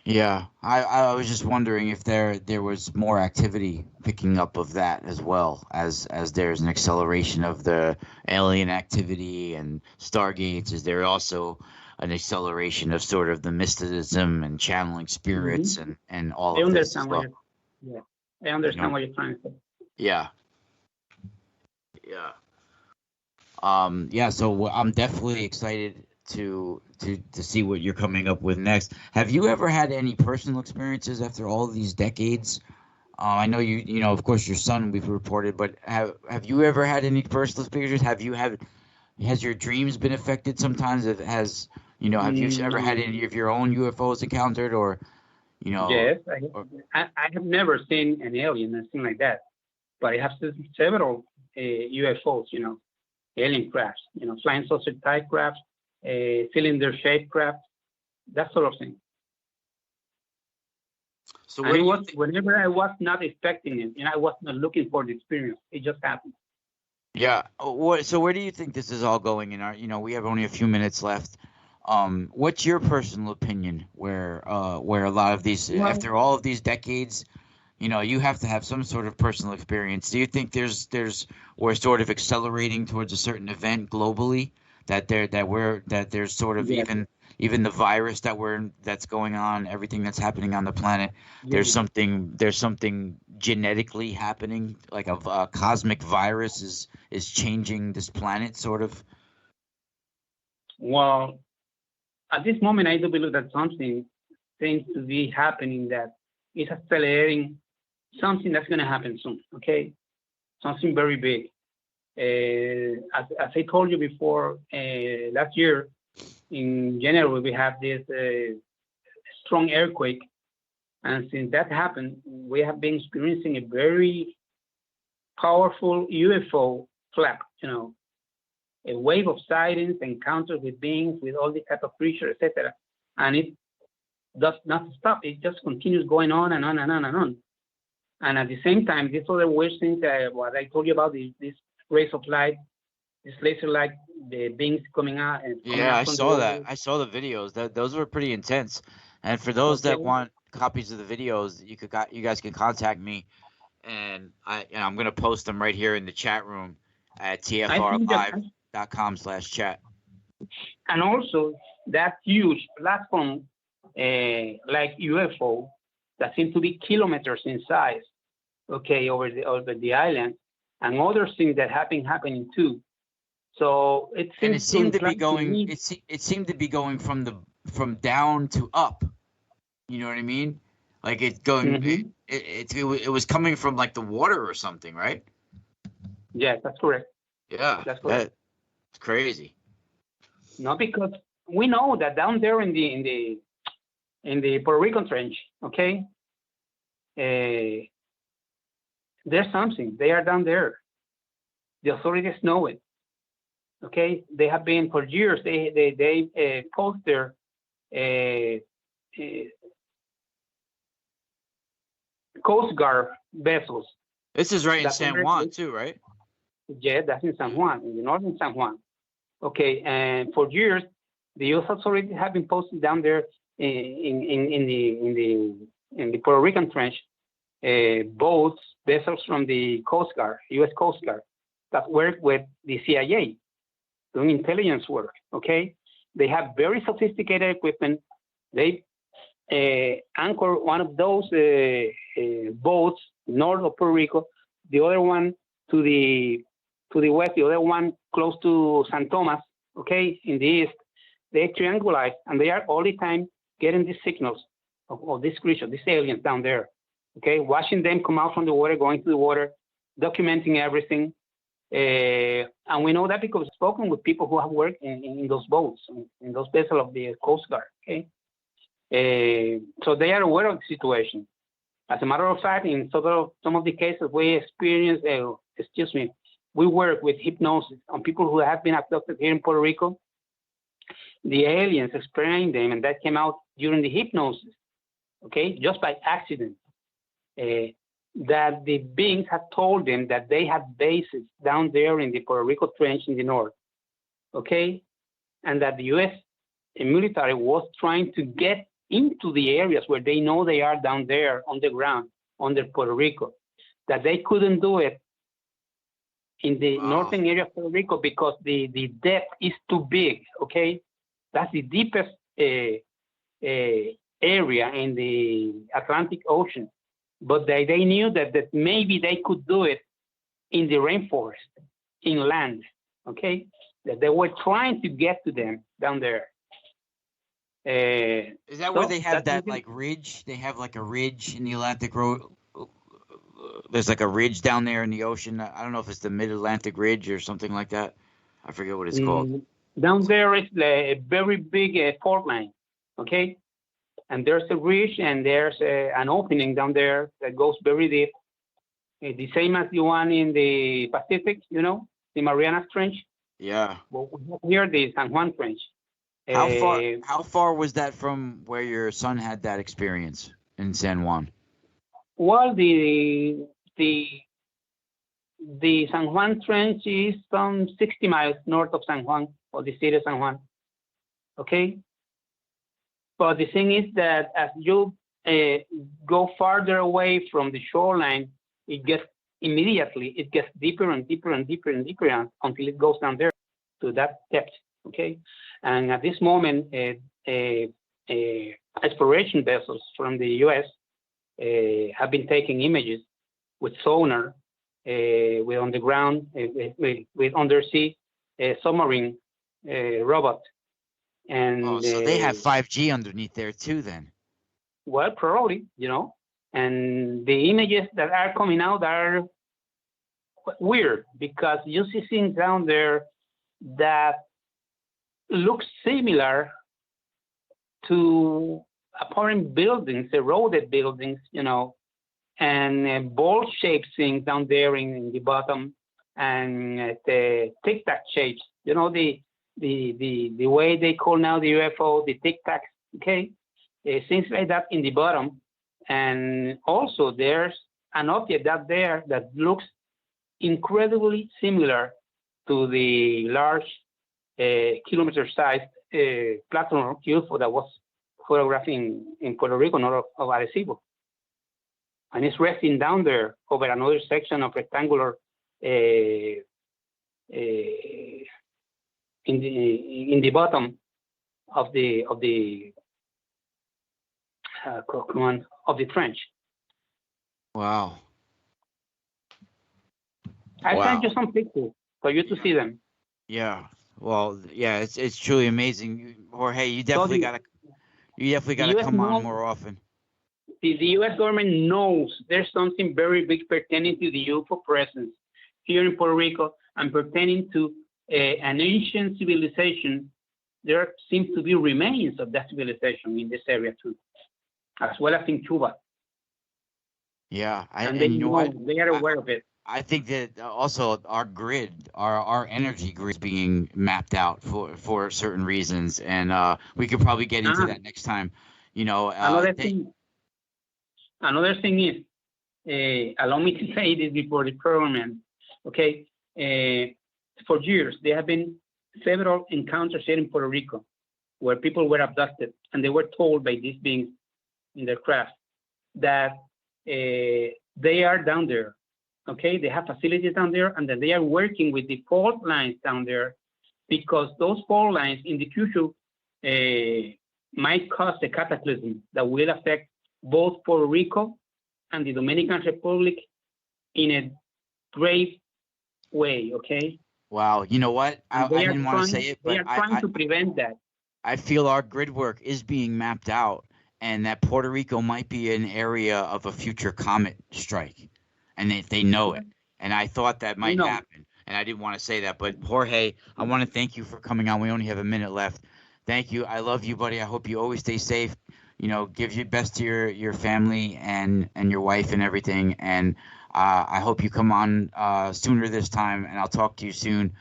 Yeah, I was just wondering if there was more activity picking up of that as well as there's an acceleration of the alien activity and Stargates. Is there also an acceleration of sort of the mysticism and channeling spirits and all of this as well? I understand what you're trying to say. Yeah. So I'm definitely excited to see what you're coming up with next. Have you ever had any personal experiences after all of these decades? I know you know, of course, your son we've reported, but have you ever had any personal experiences? Has your dreams been affected sometimes? Have you ever had any of your own UFOs encountered or? Yes, I have never seen an alien, anything like that, but I have seen several UFOs, alien crafts, flying saucer type crafts, cylinder-shaped craft, that sort of thing. So whenever I was not expecting it, I was not looking for the experience, it just happened. Yeah. So where do you think this is all going? We have only a few minutes left. What's your personal opinion? Where a lot of these, after all of these decades, you have to have some sort of personal experience. Do you think we're sort of accelerating towards a certain event globally? That there's sort of even the virus that's going on, everything that's happening on the planet. There's something genetically happening, like a cosmic virus is changing this planet, sort of. Well, at this moment, I do believe that something seems to be happening that is accelerating something that's going to happen soon. Okay, something very big. As I told you before, last year in January we had this strong earthquake, and since that happened, we have been experiencing a very powerful UFO flap. A wave of sightings, encounters with beings, with all these type of creatures, etc. And it does not stop. It just continues going on and on and on and on. And at the same time, this other weird thing what I told you about this rays of light, this laser light, the beings coming out. I saw that. I saw the videos. Those were pretty intense. And for those that want copies of the videos, you guys can contact me, and I'm going to post them right here in the chat room at I think that, tfrlive.com/chat. and also that huge platform like UFO that seem to be kilometers in size, okay, over the island, and other things that have been happening too. So it seems And it seemed to be incline going. me- It seemed to be going from down to up. You know what I mean? Like it's going. Mhm. It was coming from like the water or something, right? Yes, that's correct. Yeah, That's correct. that's crazy. No, because we know that down there in the Puerto Rican Trench, okay, there's something. They are down there. The authorities know it. Okay, they have been for years. They post their Coast Guard vessels. This is right in That's San very Juan good. too, right? Yeah, that's in San Juan, in the northern San Juan. Okay, and for years, the U.S. authorities have been posted down there in the Puerto Rican Trench, boats, vessels from the Coast Guard, U.S. Coast Guard, that work with the CIA, doing intelligence work. Okay, they have very sophisticated equipment. They anchor one of those boats north of Puerto Rico, the other one to the west, the other one close to San Thomas, okay, in the east. They triangulate, and they are all the time getting these signals of these creatures, these aliens down there, okay, watching them come out from the water, going to the water, documenting everything. And we know that because we've spoken with people who have worked in those boats, in those vessels of the Coast Guard, okay? So they are aware of the situation. As a matter of fact, in some of the cases we experience, we work with hypnosis on people who have been abducted here in Puerto Rico. The aliens explained them, and that came out during the hypnosis, okay, just by accident, that the beings had told them that they had bases down there in the Puerto Rico Trench in the north, okay, and that the U.S. military was trying to get into the areas where they know they are down there on the ground under Puerto Rico, that they couldn't do it in the northern area of Puerto Rico because the depth is too big, okay? That's the deepest area in the Atlantic Ocean. But they knew that maybe they could do it in the rainforest, inland, okay? That they were trying to get to them down there. Is that where they have that like ridge? They have like a ridge in the Atlantic Road. There's like a ridge down there in the ocean. I don't know if it's the Mid-Atlantic Ridge or something like that. I forget what it's called. Down there is a very big fault line, okay? And there's a ridge and there's an opening down there that goes very deep. The same as the one in the Pacific, you know, the Marianas Trench. Yeah. Well, here the San Juan Trench. How far was that from where your son had that experience in San Juan? Well, the San Juan Trench is some 60 miles north of San Juan, or the city of San Juan. Okay? But the thing is that as you go farther away from the shoreline, it gets deeper and deeper and deeper and deeper until it goes down there to that depth. Okay? And at this moment, exploration vessels from the U.S. Have been taking images with sonar, with underground, with undersea submarine robot. And so they have 5G underneath there too, then. Well, probably, you know. And the images that are coming out are weird because you see things down there that look similar to apparent buildings, eroded buildings, you know, and ball-shaped things down there in the bottom, and the tic-tac shapes, you know, the way they call now the UFO, the tic-tacs, okay? Things like that in the bottom. And also there's an object out there that looks incredibly similar to the large kilometer-sized platform UFO that was photographed in Puerto Rico, north of Arecibo. and it's resting down there over another section of rectangular in the bottom of the trench. Wow. I sent you some pictures for you to see them. Yeah. Well, yeah, it's truly amazing. Jorge, you definitely gotta come on more often. The U.S. government knows there's something very big pertaining to the UFO presence here in Puerto Rico and pertaining to an ancient civilization. There seems to be remains of that civilization in this area too, as well as in Cuba. Yeah, and they know what? They are aware of it. I think that also our grid, our energy grid is being mapped out for certain reasons, and we could probably get into that next time. Another thing is, allow me to say this before the program. Okay, for years there have been several encounters here in Puerto Rico where people were abducted, and they were told by these beings in their craft that they are down there. Okay, they have facilities down there, and that they are working with the fault lines down there, because those fault lines in the future might cause a cataclysm that will affect both Puerto Rico and the Dominican Republic in a grave way. Okay. Wow, you know what? I didn't want to say it, but they are trying to prevent that. I feel our grid work is being mapped out, and that Puerto Rico might be an area of a future comet strike. And they know it. And I thought that might happen. And I didn't want to say that. But Jorge, I want to thank you for coming on. We only have a minute left. Thank you. I love you, buddy. I hope you always stay safe. Give your best to your family and your wife and everything. And I hope you come on sooner this time. And I'll talk to you soon.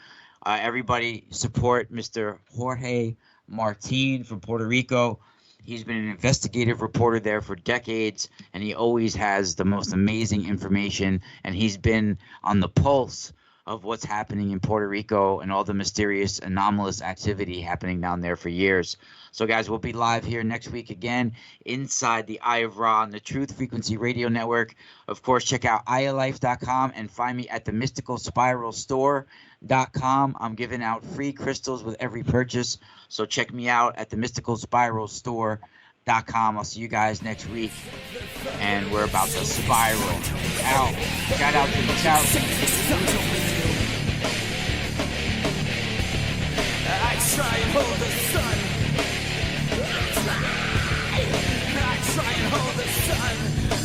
Everybody support Mr. Jorge Martin from Puerto Rico. He's been an investigative reporter there for decades, and he always has the most amazing information, and he's been on the pulse of what's happening in Puerto Rico and all the mysterious, anomalous activity happening down there for years. So, guys, we'll be live here next week again inside the Eye of Ra on the Truth Frequency Radio Network. Of course, check out eyeoflife.com and find me at the mysticalspiralstore.com. I'm giving out free crystals with every purchase, so check me out at the mysticalspiralstore.com. I'll see you guys next week, and we're about to spiral out. Shout out to the chat. I try and hold the sun. I try and hold the sun.